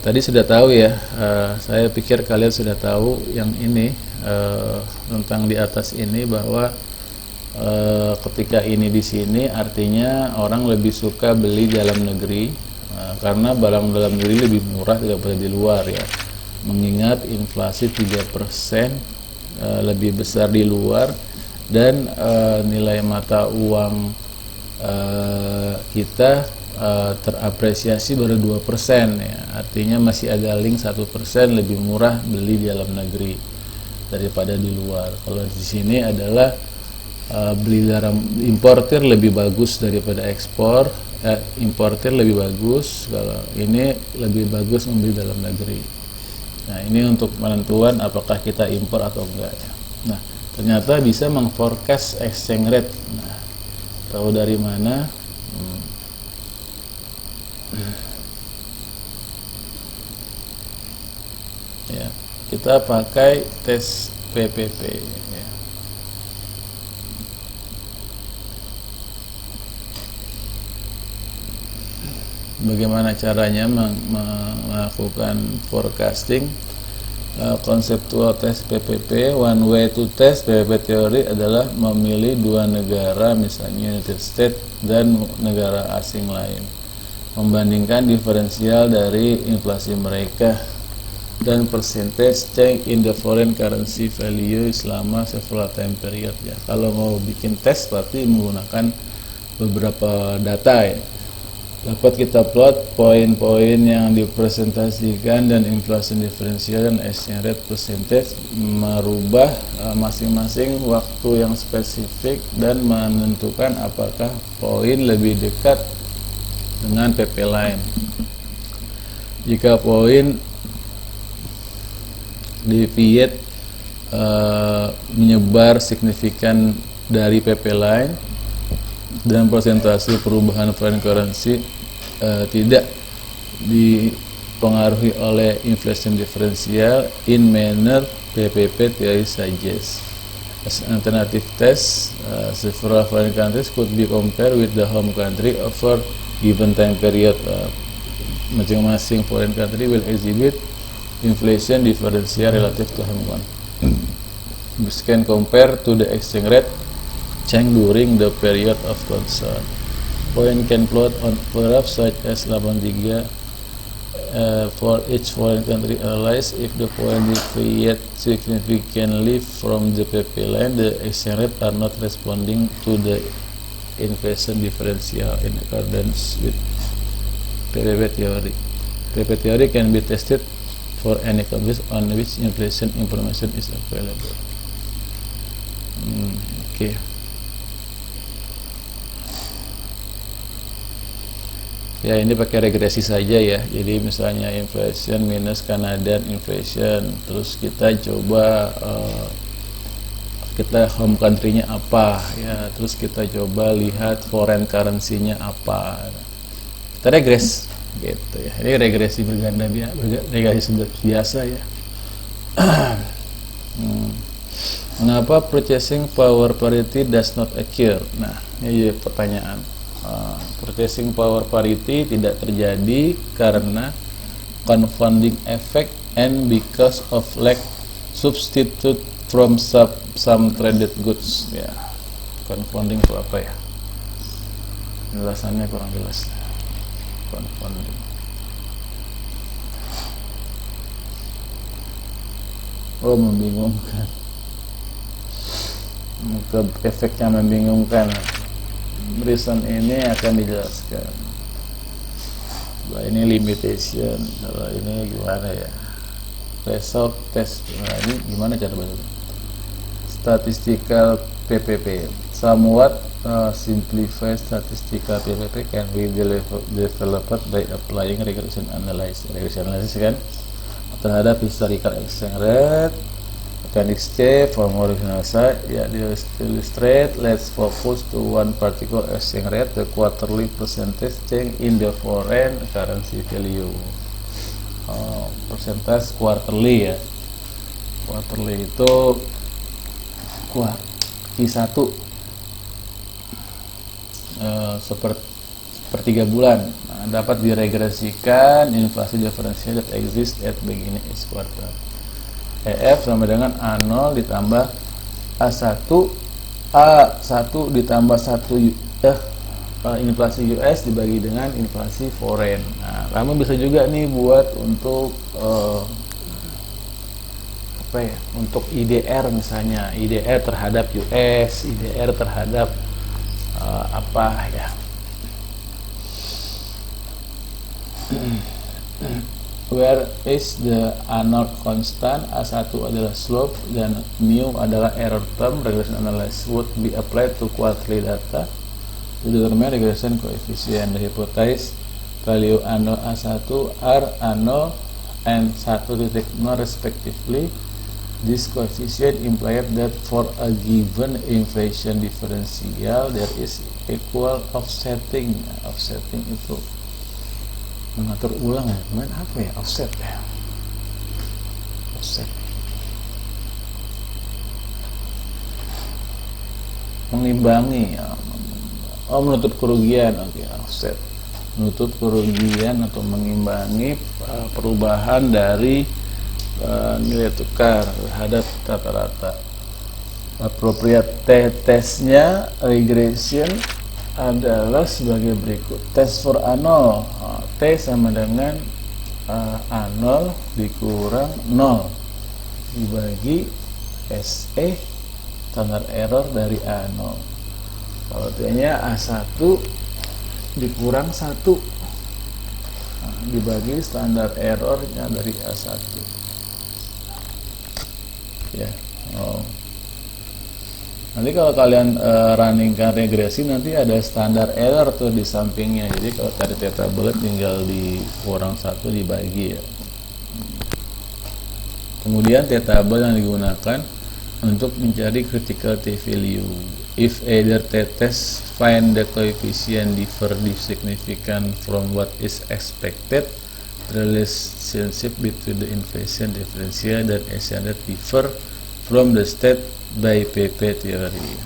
tadi sudah tahu ya, saya pikir kalian sudah tahu yang ini tentang di atas ini, bahwa ketika ini di sini artinya orang lebih suka beli dalam negeri karena barang dalam negeri lebih murah daripada di luar ya. Mengingat inflasi 3% lebih besar di luar, dan nilai mata uang kita terapresiasi baru 2% ya. Artinya masih agak link 1% lebih murah beli di dalam negeri daripada di luar. Kalau di sini adalah beli dalam importir lebih bagus daripada ekspor, importir lebih bagus, kalau ini lebih bagus membeli dalam negeri. Nah, ini untuk penentuan apakah kita impor atau enggak ya. Nah, ternyata bisa mengforecast exchange rate. Nah, tahu dari mana? Ya, kita pakai tes PPP ya. Bagaimana caranya melakukan forecasting? Konseptual tes PPP, one way to test PPP teori adalah memilih dua negara, misalnya United States dan negara asing lain, membandingkan diferensial dari inflasi mereka dan percentage change in the foreign currency value selama several time period ya. Kalau mau bikin tes berarti menggunakan beberapa data ya. Dapat kita plot poin-poin yang dipresentasikan dan inflasi diferensial dan exchange rate percentage merubah masing-masing waktu yang spesifik dan menentukan apakah poin lebih dekat dengan PP line. Jika poin deviate menyebar signifikan dari PP line dan persentase perubahan foreign currency tidak dipengaruhi oleh inflation differential in manner PPP theory suggests. As an alternative test, several foreign countries could be compared with the home country over given time period. Masing-masing foreign country will exhibit inflation differential relative to home one. This can compare to the exchange rate change during the period of concern. Point can plot on graph such as 83 for each foreign country analyzed. If the point deviate significantly from the PP line, the exchange rate are not responding to the inflation differential in accordance with PPP theory. PPP theory can be tested for any countries on which inflation information is available. Okay. Ya, ini pakai regresi saja ya. Jadi misalnya inflation minus Canadian inflation, terus kita coba kita home country-nya apa ya, terus kita coba lihat foreign currency-nya apa. Kita regres gitu ya. Ini regresi berganda regresi biasa ya. Mengapa purchasing power parity does not occur? Nah, ini pertanyaan. Purchasing power parity tidak terjadi karena confounding effect and because of lack substitute from some traded goods ya. Confounding itu apa ya? Penjelasannya kurang jelas. Confounding. Oh, membingungkan. Efeknya membingungkan. Reason ini akan dijelaskan. Nah, ini limitation. Kalau ini gimana ya? Result test. Nah, ini gimana cara baca? Statistical PPP. Somewhat simplified statistical PPP can be developed by applying regression analysis. Regression analysis kan terhadap historical exchange rate. Appendix C, for more analysis, ya, to illustrate, let's focus to one particular exchange rate, the quarterly percentage change in the foreign currency value. Percentage quarterly ya. Quarterly itu Q1 sepertiga bulan. Nah, dapat diregresikan inflasi diferensial that exists at beginning each quarter. EF sama dengan A0 ditambah A1 ditambah 1 inflasi US dibagi dengan inflasi foreign. Nah, kamu bisa juga nih buat untuk untuk IDR misalnya, IDR terhadap US, IDR terhadap apa ya. where is the Arnold constant, A1 adalah slope dan mu adalah error term. Regression analysis would be applied to quarterly data to determine regression coefficient. The hypothesis value Arnold A1 are Arnold and 1.0 respectively. This coefficient implied that for a given inflation differential there is equal offsetting. Offsetting itu mengatur ulang ya, kemarin apa ya, offset ya, offset mengimbangi ya. Menutup kerugian. Oke, offset menutup kerugian atau mengimbangi perubahan dari nilai tukar terhadap rata-rata. Appropriate tesnya regression adalah sebagai berikut. Tes for A0, T sama dengan A0 dikurang 0 dibagi SE standar error dari A0. Kalau T-nya A1 dikurang 1 dibagi standar errornya dari A1 ya. Nanti kalau kalian runningkan regresi nanti ada standar error tuh di sampingnya. Jadi kalau cari theta bullet tinggal dikurang 1 dibagi ya. Kemudian theta bullet yang digunakan untuk mencari critical t-value. If either t-test find the coefficient differ significant from what is expected, the relationship between the inflation differential dan exchange rate differ from the state by PP theory.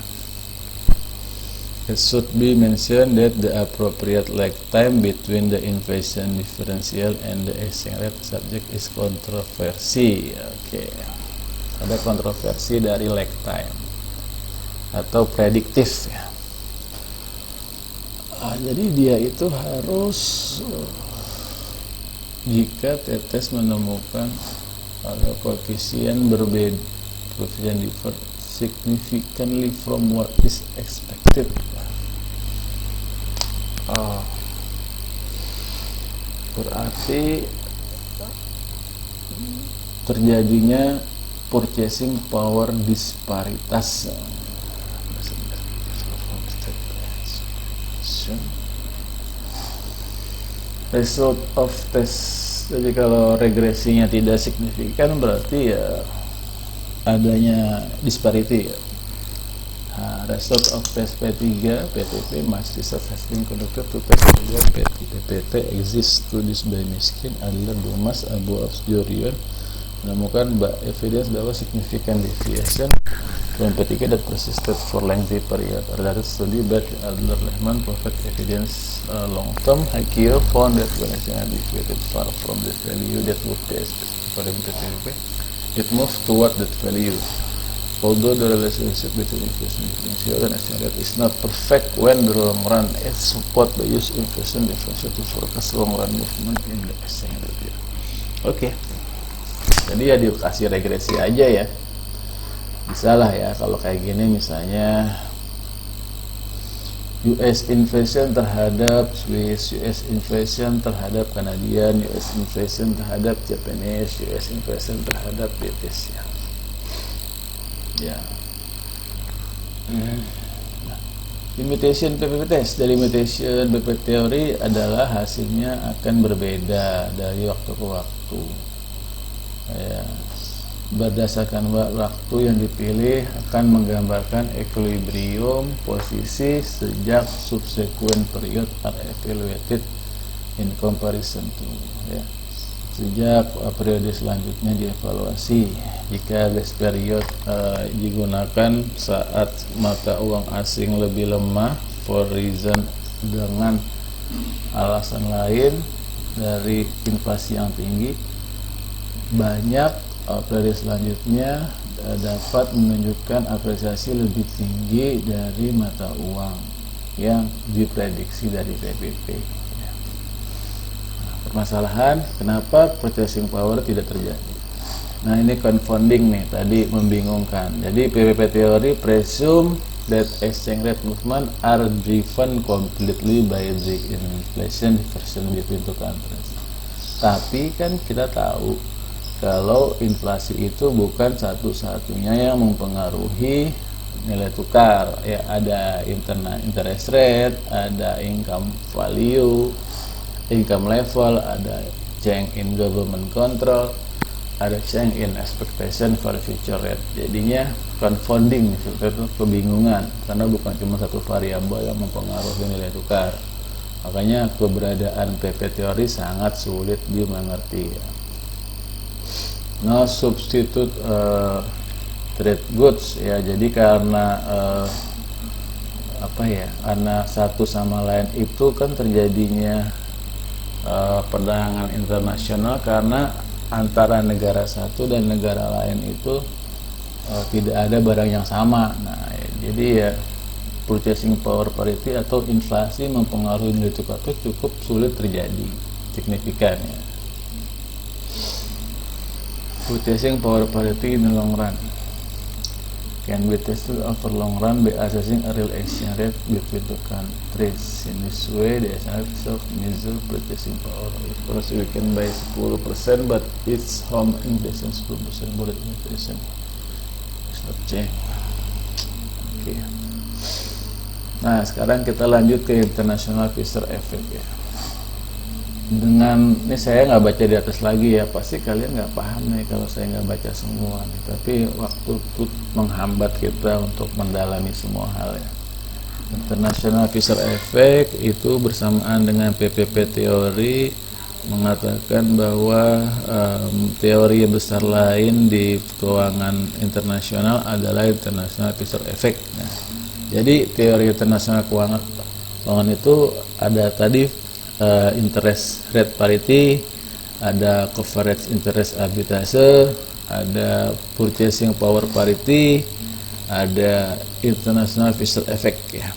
It should be mentioned that the appropriate lag time between the inflation differential and the exchange rate subject is controversy. Oke. Ada kontroversi dari lag time atau prediktif ya. Jadi dia itu harus jika t-test menemukan ada koefisien berbeda, koefisien differ significantly from what is expected. Berarti terjadinya purchasing power disparitas. Result of test. Jadi kalau regresinya tidak signifikan berarti ya adanya disparity ya. Result of test P3 PTP must be sufficient conducted to test whether PTP exists to this by miskin adalah Dumas Abu Afjurian menemukan evidence bahwa significant deviation from P3 that persisted for lengthy period. Related study by Adler Lehman provide evidence long term IQ found that when exchange deviated far from the value that would be expected for the PTP, it moves toward that value. Although the relationship between inflation differential and exchange rate is not perfect when the long run, it's support by use inflation differential to forecast long run movement in the exchange rate. Oke. Jadi ya dikasih regresi aja ya. Bisa lah ya kalau kayak gini misalnya US inflation terhadap Swiss, US inflation terhadap Canadian, US inflation terhadap Japanese, US inflation terhadap British ya. Limitation PPP test dari limitation PPP teori adalah hasilnya akan berbeda dari waktu ke waktu. Ya, berdasarkan waktu yang dipilih akan menggambarkan equilibrium posisi sejak subsequent period are evaluated in comparison to ya. Sejak periode selanjutnya dievaluasi. Jika base period digunakan saat mata uang asing lebih lemah for reason dengan alasan lain dari inflasi yang tinggi, banyak periode selanjutnya dapat menunjukkan apresiasi lebih tinggi dari mata uang yang diprediksi dari PPP. Permasalahan kenapa purchasing power tidak terjadi. Nah ini confounding nih, tadi membingungkan. Jadi PPP teori presume that exchange rate movement are driven completely by the inflation differential between two countries. Tapi kan kita tahu kalau inflasi itu bukan satu-satunya yang mempengaruhi nilai tukar. Ya, ada interest rate, ada income value, income level, ada change in government control, ada change in expectation for future rate. Jadinya confounding, seperti itu, kebingungan, karena bukan cuma satu variabel yang mempengaruhi nilai tukar. Makanya keberadaan PP teori sangat sulit dimengerti. No substitute trade goods, ya. Jadi karena karena satu sama lain itu kan terjadinya perdagangan internasional karena antara negara satu dan negara lain itu tidak ada barang yang sama. Nah, jadi ya purchasing power parity atau inflasi mempengaruhi nilai tukar itu cukup sulit terjadi signifikan, ya. Purchasing power parity in the long run can be tested over long run by assessing a real exchange rate between two countries. In this way, the exchange rate of measure purchasing power. Because we can buy 10%, but its home inflation 10%, bullet inflation is not change. Oke. Nah, sekarang kita lanjut ke international Fisher effect, ya. Dengan ini saya nggak baca di atas lagi, ya, pasti kalian nggak paham nih kalau saya nggak baca semua nih. Tapi waktu itu menghambat kita untuk mendalami semua hal, ya. International Fisher effect itu bersamaan dengan PPP teori mengatakan bahwa teori besar lain di keuangan internasional adalah international Fisher effect. Nah, jadi teori internasional keuangan itu ada tadi interest rate parity, ada coverage interest arbitrage, ada purchasing power parity, ada international Fisher effect, ya.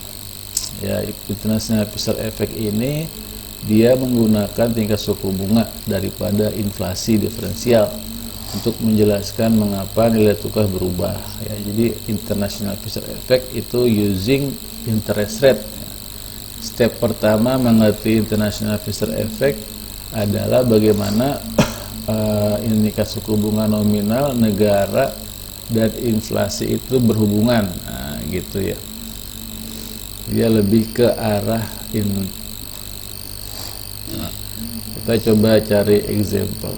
Ya, international Fisher effect ini dia menggunakan tingkat suku bunga daripada inflasi diferensial untuk menjelaskan mengapa nilai tukar berubah, ya. Jadi international Fisher effect itu using interest rate. Step pertama mengerti international Fisher effect adalah bagaimana tingkat suku bunga nominal negara dan inflasi itu berhubungan. Nah, gitu, ya. Dia lebih ke arah Nah, kita coba cari example.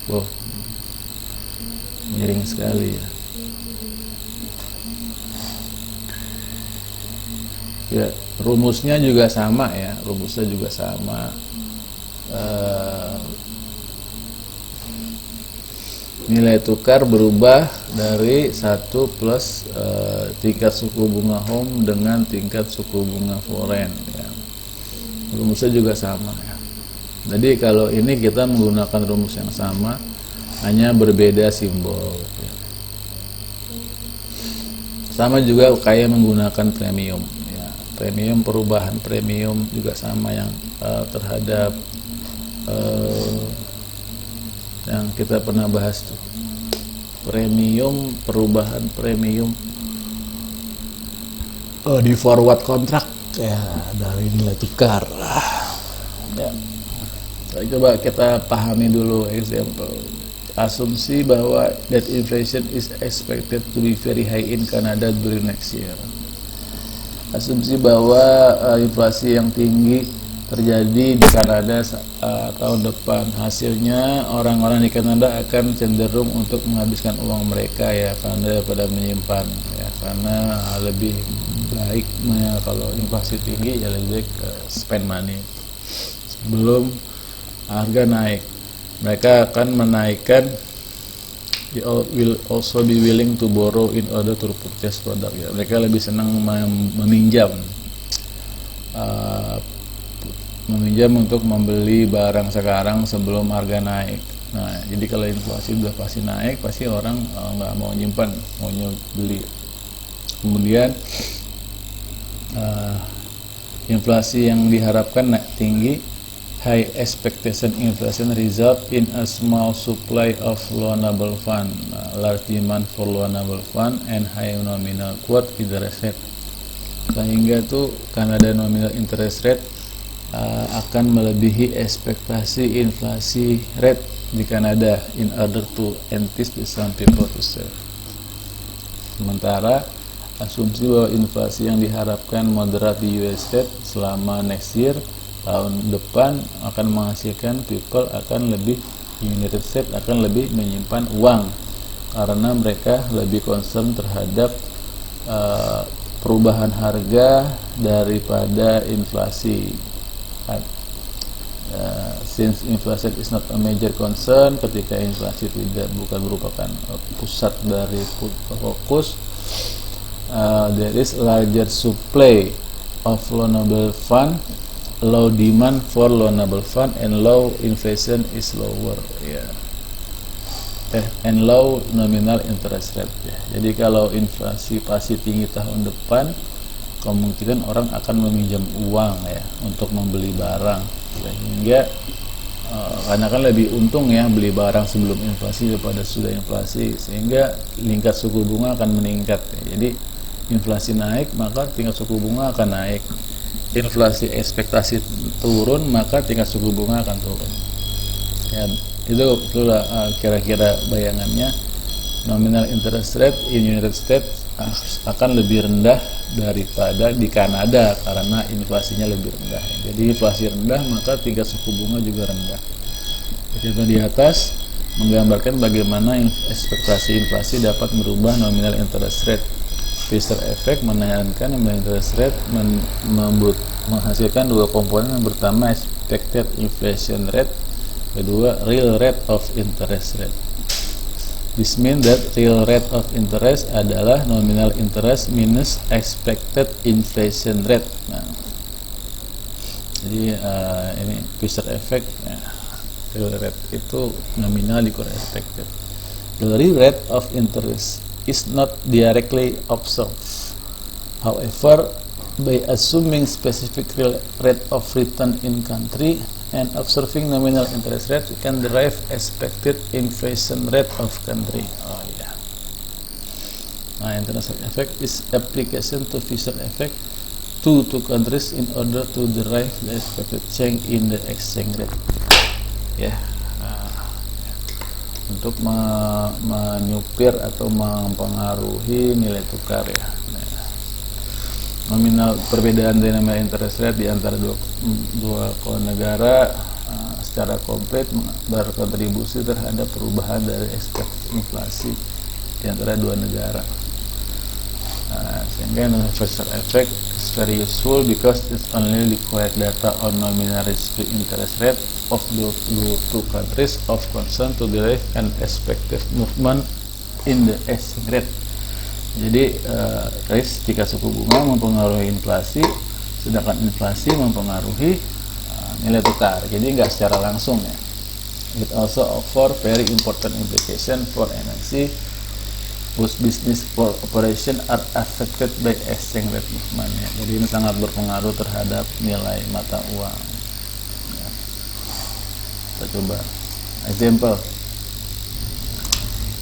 Wow, miring sekali, ya. Ya, rumusnya juga sama, ya. Rumusnya juga sama. Nilai tukar berubah dari 1 plus tingkat suku bunga home dengan tingkat suku bunga foreign, ya. Rumusnya juga sama, ya. Jadi kalau ini kita menggunakan rumus yang sama, hanya berbeda simbol, ya. Sama juga kayak menggunakan premium, ya. Premium, perubahan premium juga sama yang terhadap yang kita pernah bahas tuh, premium, perubahan premium di forward contract, ya, dari nilai tukar, ya. Coba kita pahami dulu example. Asumsi bahwa that inflation is expected to be very high in Canada during next year. Asumsi bahwa inflasi yang tinggi terjadi di Kanada tahun depan. Hasilnya orang-orang di Kanada akan cenderung untuk menghabiskan uang mereka, ya, karena pada menyimpan, ya, karena lebih baik kalau inflasi tinggi, ya, lebih baik spend money sebelum harga naik. Mereka akan menaikkan, will also be willing to borrow in order to purchase product, ya. Mereka lebih senang meminjam untuk membeli barang sekarang sebelum harga naik. Nah, jadi kalau inflasi udah pasti naik, pasti orang nggak mau nyimpan, maunya beli. Kemudian inflasi yang diharapkan naik tinggi, high expectation inflation result in a small supply of loanable fund, large demand for loanable fund and high nominal quote interest rate. Sehingga tuh Canada nominal interest rate akan melebihi ekspektasi inflasi rate di Kanada in order to entice some people to save. Sementara asumsi bahwa inflasi yang diharapkan moderat di US rate selama next year, tahun depan, akan menghasilkan people akan lebih, United States akan lebih menyimpan uang karena mereka lebih concern terhadap perubahan harga daripada inflasi. Since inflation is not a major concern, ketika inflasi bukan merupakan pusat dari fokus, there is larger supply of loanable fund, low demand for loanable fund, and low inflation is lower, and low nominal interest rate. Jadi kalau inflasi pasti tinggi tahun depan, kemungkinan orang akan meminjam uang untuk membeli barang, sehingga karena kan lebih untung beli barang sebelum inflasi daripada sudah inflasi, sehingga tingkat suku bunga akan meningkat. Jadi inflasi naik, maka tingkat suku bunga akan naik. Inflasi ekspektasi turun, maka tingkat suku bunga akan turun. Itulah kira-kira bayangannya. Nominal interest rate in United States akan lebih rendah daripada di Kanada karena inflasinya lebih rendah. Jadi inflasi rendah, maka tingkat suku bunga juga rendah. Contoh di atas menggambarkan bagaimana ekspektasi inflasi dapat merubah nominal interest rate. Fisher effect menekankan nominal interest rate menghasilkan dua komponen. Yang pertama expected inflation rate, kedua real rate of interest rate. This means that real rate of interest adalah nominal interest minus expected inflation rate. Nah, jadi ini Fisher effect. Real rate itu nominal dikurang expected. The real rate of interest is not directly observed. However, by assuming specific real rate of return in country and observing nominal interest rate, we can derive expected inflation rate of country. Nah, interest rate effect is application to Fisher effect to two countries in order to derive the expected change in the exchange rate. Untuk menyupir atau mempengaruhi nilai tukar Nominal perbedaan dari nominal interest rate di antara dua negara secara komplit berkontribusi terhadap perubahan dari ekspektasi inflasi di antara dua negara. Sehingga Fisher effect is very useful because it only requires data on nominal risk-free interest rate of the two countries of concern to derive an expected movement in the exchange rate. Jadi tingkat suku bunga mempengaruhi inflasi, sedangkan inflasi mempengaruhi nilai tukar. Jadi nggak secara langsung It also offer very important implication for MNC whose business operation are affected by exchange rate movement. Jadi ini sangat berpengaruh terhadap nilai mata uang. Kita coba example.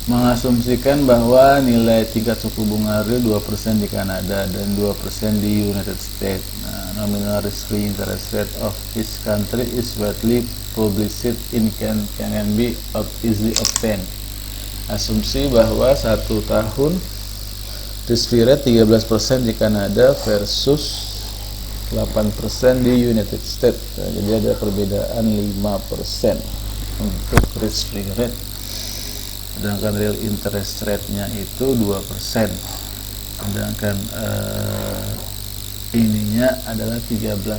Mengasumsikan bahwa nilai tingkat suku bunga real 2% di Kanada dan 2% di United States. Nominal risk-free interest rate of each country is widely published in can be easily obtained. Asumsi bahwa 1 tahun risk-free rate 13% di Kanada versus 8% di United States. Jadi ada perbedaan 5% untuk risk-free rate. Sedangkan real interest rate-nya itu 2%. Sedangkan ininya adalah 13%.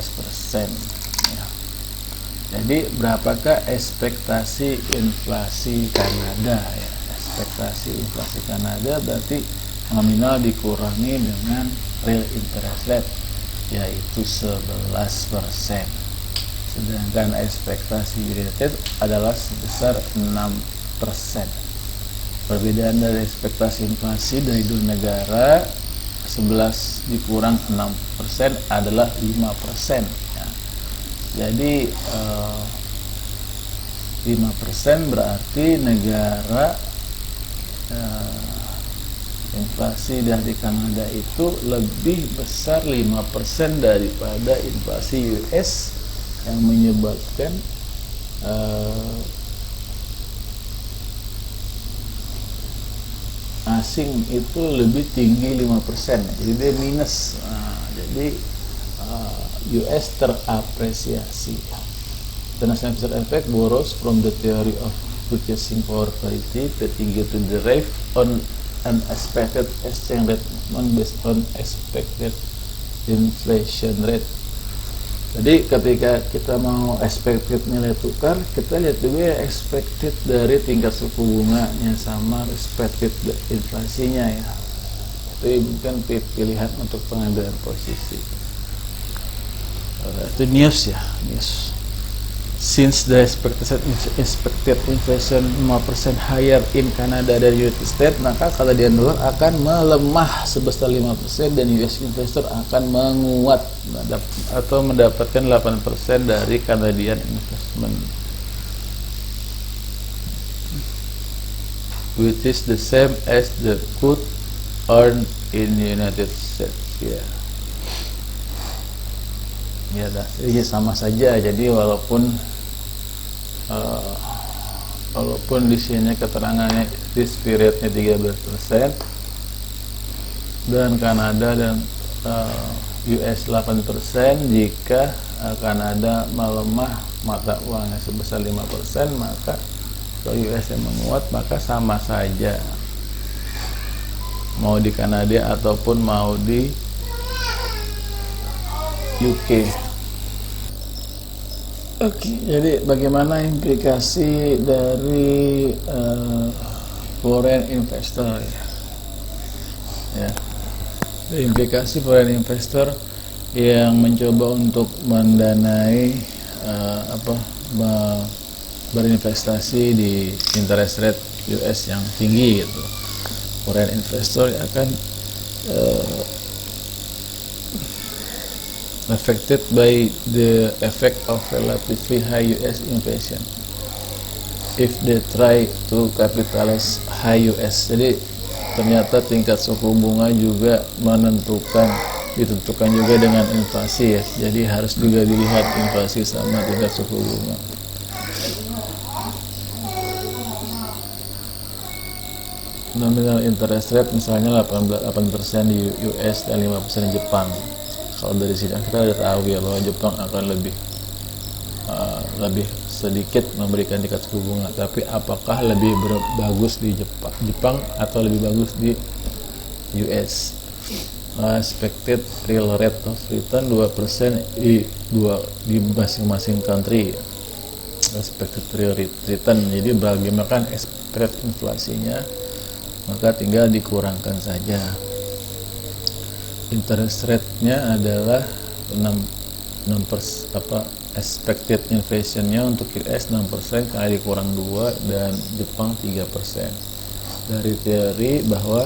Jadi berapakah ekspektasi inflasi Kanada Ekspektasi inflasi Kanada berarti nominal dikurangi dengan real interest rate, yaitu 11%. Sedangkan ekspektasi United adalah sebesar 6%. Perbedaan dari ekspektasi inflasi dari dua negara 11 dikurang 6% adalah 5%. Jadi 5% berarti negara inflasi dari Kanada itu lebih besar 5% daripada inflasi US yang menyebabkan asing itu lebih tinggi 5%. Jadi dia minus. Jadi US terapresiasi. International investor effect borrows from the theory of purchasing power parity. Ketiga, to derive on unexpected exchange rate movement based on expected inflation rate. Jadi ketika kita mau expected nilai tukar, kita lihat juga ya expected dari tingkat suku bunganya sama expected inflasinya ya. Itu bukan pilihan untuk pengambilan posisi. Itu news ya, news. Since the expected inflation 5% higher in Canada dan United States, maka Canadian dollar akan melemah sebesar 5% dan US investor akan menguat atau mendapatkan 8% dari Canadian investment, which is the same as the could earned in United States. Ya. Ya, jadi sama saja. Jadi walaupun di sini keterangannya this periodnya 13% dan Kanada dan US 8%, jika Kanada melemah mata uangnya sebesar 5%, maka kalau US yang menguat maka sama saja, mau di Kanada ataupun mau di UK. Oke, jadi bagaimana implikasi dari foreign investor ya? Implikasi foreign investor yang mencoba untuk mendanai berinvestasi di interest rate US yang tinggi gitu. Foreign investor akan affected by the effect of relatively high US inflation if they try to capitalize high US. Jadi ternyata tingkat suku bunga juga ditentukan juga dengan inflasi ya. Jadi harus juga dilihat inflasi sama tingkat suku bunga. Nominal interest rate misalnya 8% di US dan 5% di Jepang. Kalau dari sini kita udah tahu ya bahwa Jepang akan lebih sedikit memberikan tingkat suku bunga, tapi apakah lebih bagus di Jepang atau lebih bagus di US? Expected real rate of return 2% di masing-masing country. Expected real return, jadi bagaimana expected inflasinya, maka tinggal dikurangkan saja. Interest rate-nya adalah 6% expected inflation-nya untuk US 6% kali dikurang 2 dan Jepang 3%. Dari teori bahwa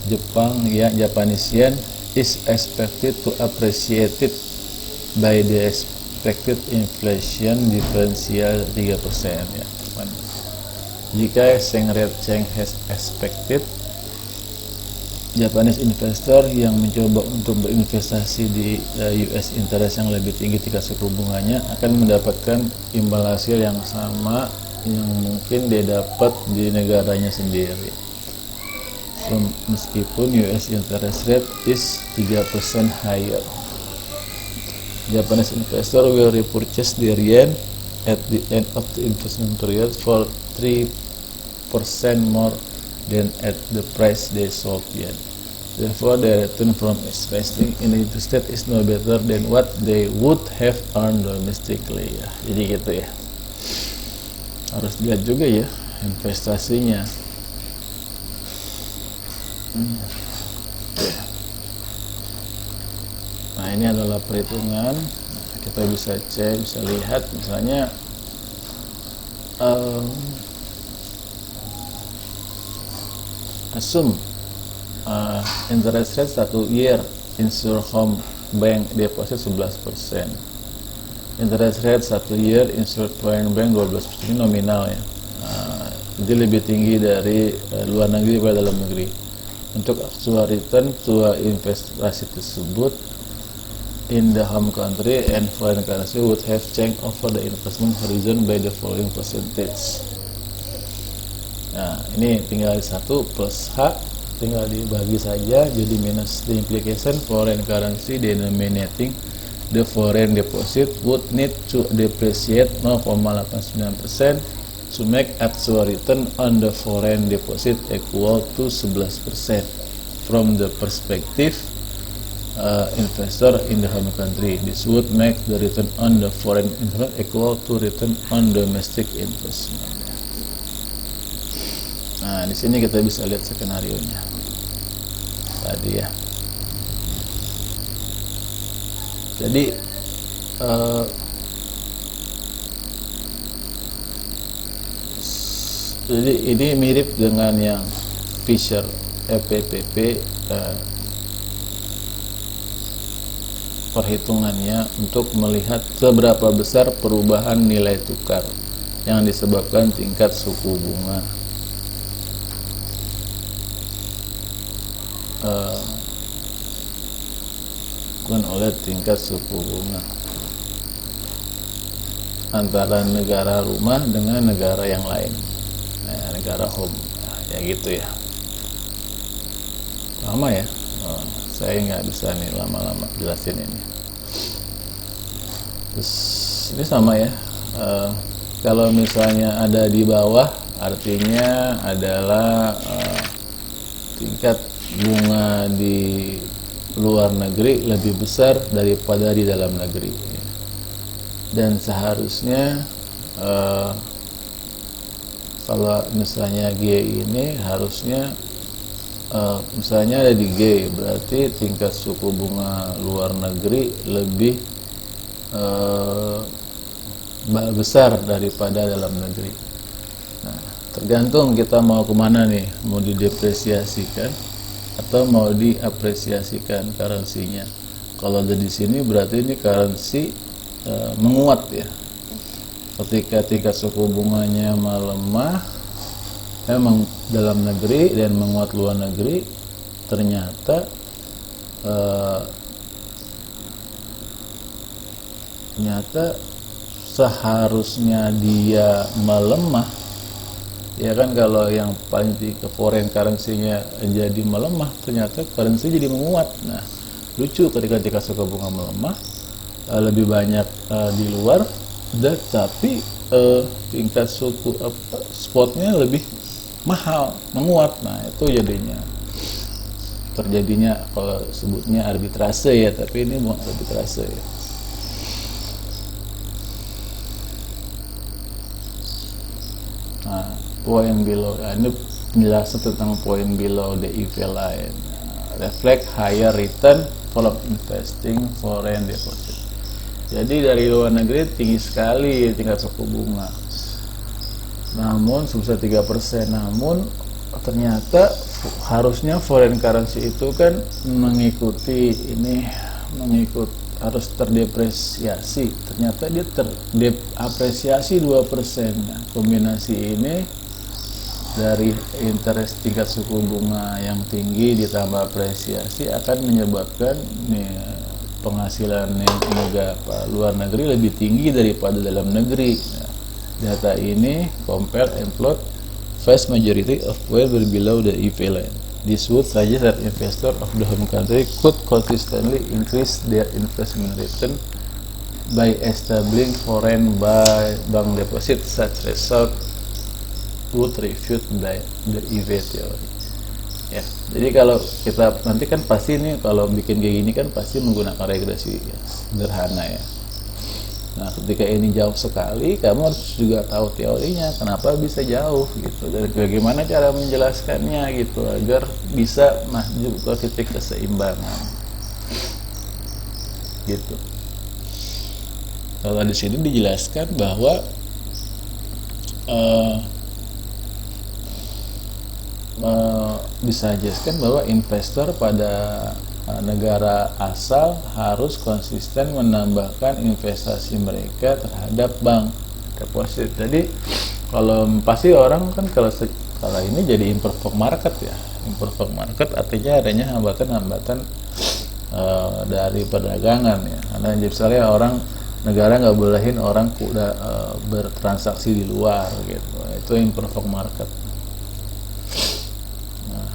Japanese yen is expected to appreciated by the expected inflation differential 3% ya. Jika exchange rate change has expected, Japanese investor yang mencoba untuk berinvestasi di US interest yang lebih tinggi tingkat suku bunganya akan mendapatkan imbal hasil yang sama yang mungkin dia dapat di negaranya sendiri. So, meskipun US interest rate is 3% higher, Japanese investor will repurchase their yen at the end of the investment period for 3% more than at the price they sold yen. Therefore, the return from investing in the United States is no better than what they would have earned domestically. Ya. Jadi gitu ya. Harus lihat juga ya investasinya. Nah, ini adalah perhitungan. Kita bisa cek, bisa lihat misalnya assume interest rate 1 year insure home bank deposit 11%, interest rate 1 year insure foreign bank 12%. Ini nominal ya. Jadi lebih tinggi dari luar negeri pada dalam negeri. Untuk actual return tua investasi tersebut in the home country and foreign currency would have changed over the investment horizon by the following percentage. Nah, ini tinggal 1 plus H, tinggal dibagi saja jadi minus the implication foreign currency denominating the foreign deposit would need to depreciate 0,89% to make actual return on the foreign deposit equal to 11% from the perspective investor in the home country. This would make the return on the foreign investment equal to return on domestic investment. Nah, di sini kita bisa lihat skenario-nya tadi ya. Jadi ini mirip dengan yang Fisher EPPP perhitungannya untuk melihat seberapa besar perubahan nilai tukar yang disebabkan tingkat suku bunga bukan oleh tingkat suku bunga antara negara rumah dengan negara yang lain, negara home, ya gitu ya, lama ya. Saya nggak bisa nih lama-lama jelasin ini. Terus ini sama ya, kalau misalnya ada di bawah artinya adalah tingkat bunga di luar negeri lebih besar daripada di dalam negeri, dan seharusnya kalau misalnya G ini harusnya misalnya ada di G, berarti tingkat suku bunga luar negeri lebih besar daripada dalam negeri. Nah, tergantung kita mau kemana nih, mau didepresiasikan atau mau diapresiasikan currency-nya. Kalau ada di sini berarti ini currency menguat ya. Ketika tingkat suku bunganya melemah emang dalam negeri dan menguat luar negeri, ternyata seharusnya dia melemah ya kan. Kalau yang paling tinggi foreign currency-nya jadi melemah, ternyata currency jadi menguat. Nah, lucu ketika tingkat suku bunga melemah lebih banyak di luar, tapi tingkat suku spotnya lebih mahal, menguat. Nah, itu terjadinya kalau sebutnya arbitrase ya, tapi ini bukan arbitrase ya. Nah, point below, ini penjelasan tentang point below the EV line. Reflect higher return from investing foreign deposit. Jadi dari luar negeri tinggi sekali tingkat suku bunga, namun sebesar 3%. Namun ternyata harusnya foreign currency itu kan harus terdepresiasi. Ternyata dia terapresiasi 2%. Nah, kombinasi ini dari interest tingkat suku bunga yang tinggi ditambah apresiasi akan menyebabkan penghasilan luar negeri lebih tinggi daripada dalam negeri. Data ini compare and plot vast majority of well below the EV line. This would suggest that investors of the home country could consistently increase their investment return by establishing foreign bank deposit. Such result would refute by the EV theory. Ya, jadi kalau kita nanti kan pasti ini kalau bikin kayak gini kan pasti menggunakan regresi ya, sederhana ya. Nah, ketika ini jauh sekali, kamu harus juga tahu teorinya, kenapa bisa jauh gitu, dan bagaimana cara menjelaskannya gitu agar bisa maju ke titik keseimbangan gitu. Kalau di sini dijelaskan bahwa disajikan bahwa investor pada negara asal harus konsisten menambahkan investasi mereka terhadap bank deposit. Jadi kalau pasti orang kan kalau ini jadi imperfect market ya. Imperfect market artinya adanya hambatan-hambatan dari perdagangan ya. Karena misalnya negara nggak bolehin orang bertransaksi di luar gitu, itu imperfect market. Nah,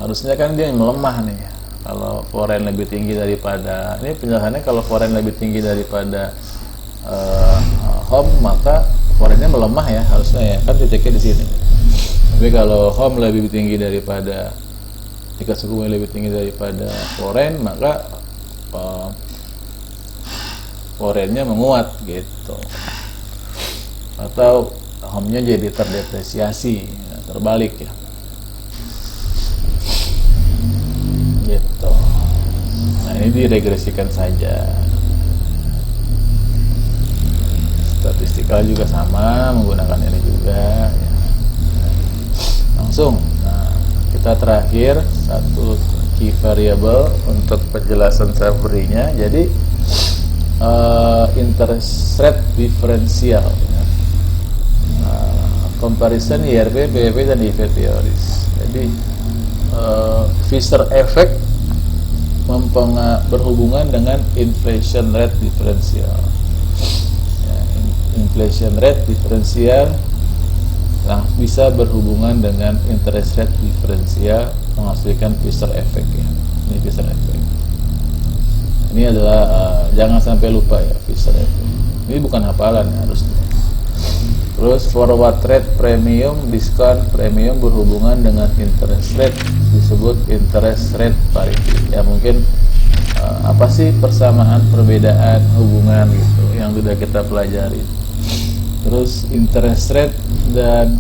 harusnya kan dia melemah nih kalau foreign lebih tinggi daripada, ini penjelasannya kalau foreign lebih tinggi daripada home, maka foreignnya melemah ya harusnya ya, kan titiknya di sini. Tapi kalau home lebih tinggi daripada, jika suku bunga lebih tinggi daripada foreign, maka foreignnya menguat gitu, atau home-nya jadi terdepresiasi, terbalik ya gitu. Nah, ini diregresikan saja. Statistikal juga sama, menggunakan ini juga ya. Langsung. Nah, kita terakhir satu key variable untuk penjelasan summary-nya. Jadi interest rate differential ya. Comparison IRP, PPP dan IV teoris. Jadi Fisher effect berhubungan dengan inflation rate differential ya, inflation rate differential bisa berhubungan dengan interest rate differential, menghasilkan Fisher effect ya. Ini Fisher effect. Ini adalah jangan sampai lupa ya, Fisher effect. Ini bukan hafalan ya, harusnya. Terus forward rate premium, discount premium berhubungan dengan interest rate, disebut interest rate parity. Ya mungkin apa sih persamaan, perbedaan, hubungan gitu yang sudah kita pelajari. Terus interest rate dan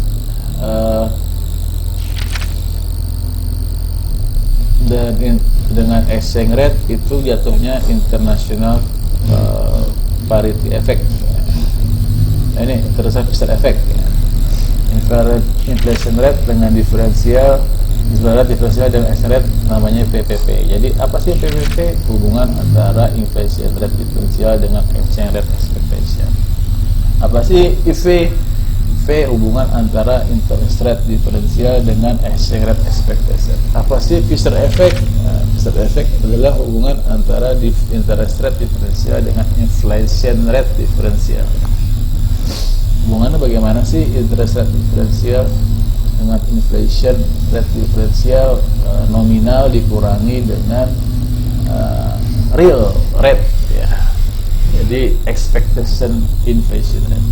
dengan exchange rate itu jatuhnya international parity effect. Nah, ini terusan Fisher effect ya. Inflation rate dengan differential dengan exchange rate namanya PPP. Jadi apa sih PPP? Hubungan antara inflation rate differential dengan exchange rate expectation. Apa sih IV? Hubungan antara interest rate differential dengan exchange rate expectation. Apa sih Fisher effect? Fisher effect adalah hubungan antara interest rate differential dengan inflation rate differential. Hubungannya bagaimana sih interest rate differential dengan inflation rate differential? Nominal dikurangi dengan real rate ya. Jadi expectation inflation rate.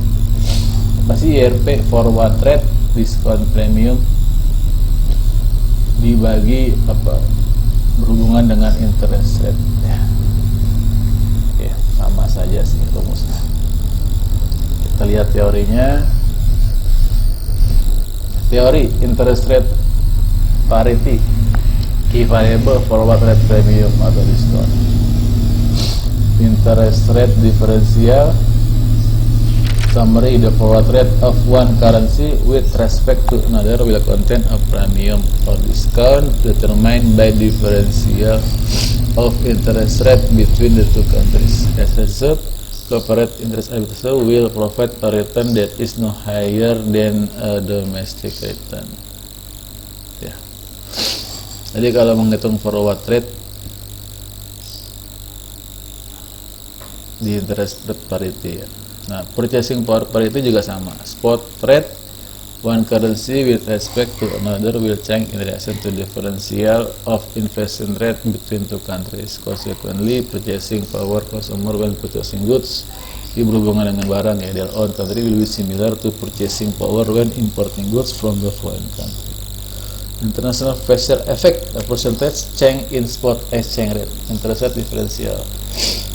Apa sih IRP? Forward rate discount premium dibagi berhubungan dengan interest rate ya. Oke, sama saja sih rumusnya. Kita lihat teorinya. Teori interest rate parity, key variable forward rate premium atau discount. Interest rate differential, summary, the forward rate of one currency with respect to another will contain a premium or discount determined by differential of interest rate between the two countries. As a result, corporate interest rate will provide a return that is no higher than a domestic return. Ya. Jadi kalau menghitung forward rate di interest rate parity ya. Nah, purchasing power parity juga sama. Spot rate one currency with respect to another will change in relation to differential of inflation rate between two countries. Consequently, purchasing power consumer when purchasing goods berhubungan dengan barang ya, their own country will be similar to purchasing power when importing goods from the foreign country. International Fisher effect, a percentage change in spot exchange rate, interest rate differential.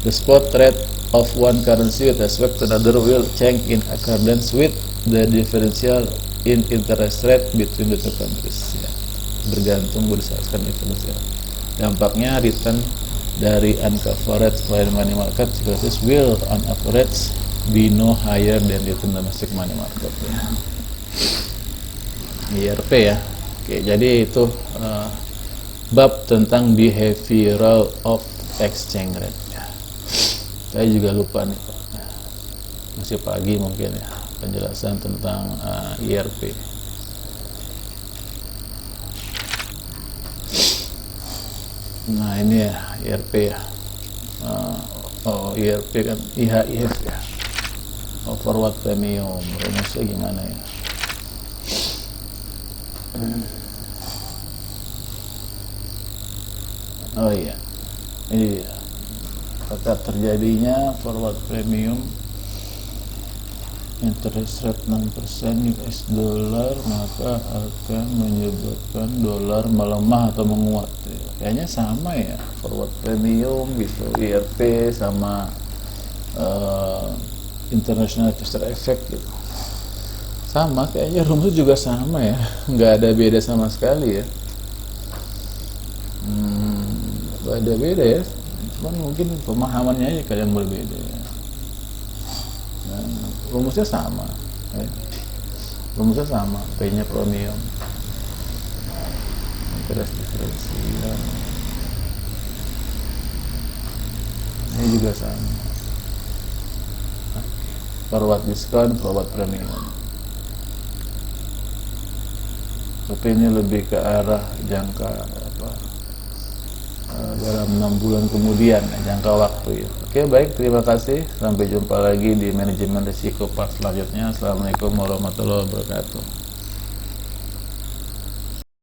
The spot rate of one currency with respect to another will change in accordance with the differential in interest rate between the two countries ya. Bergantung berdasarkan differential. Dampaknya return dari uncovered foreign money market securities will on average be no higher than return domestic money market ya. IRP ya. Oke, jadi itu bab tentang behavioral of exchange rate ya. Saya juga lupa nih Pak. Masih pagi mungkin ya penjelasan tentang IRP. Nah ini ya IRP ya. IRP kan IHIF ya. Forward premium, rumusnya gimana ya? Oh iya, ini dia. Pada terjadinya forward premium interest rate 6% US dollar, maka akan menyebabkan dolar melemah atau menguat. Kayaknya sama ya, forward premium gitu, IRP sama international investor effect gitu. Sama, kayaknya rumus juga sama ya, nggak ada beda sama sekali ya. Nggak ada beda ya, cuman mungkin pemahamannya aja kalian berbeda ya. Dan rumusnya sama ya. Rumusnya sama, P-nya premium, interest diferensial ini juga sama, forward diskon, forward premium, tapi ini lebih ke arah jangka dalam 6 bulan kemudian, jangka waktu ya. Oke, baik, terima kasih, sampai jumpa lagi di manajemen risiko part selanjutnya. Assalamualaikum warahmatullahi wabarakatuh.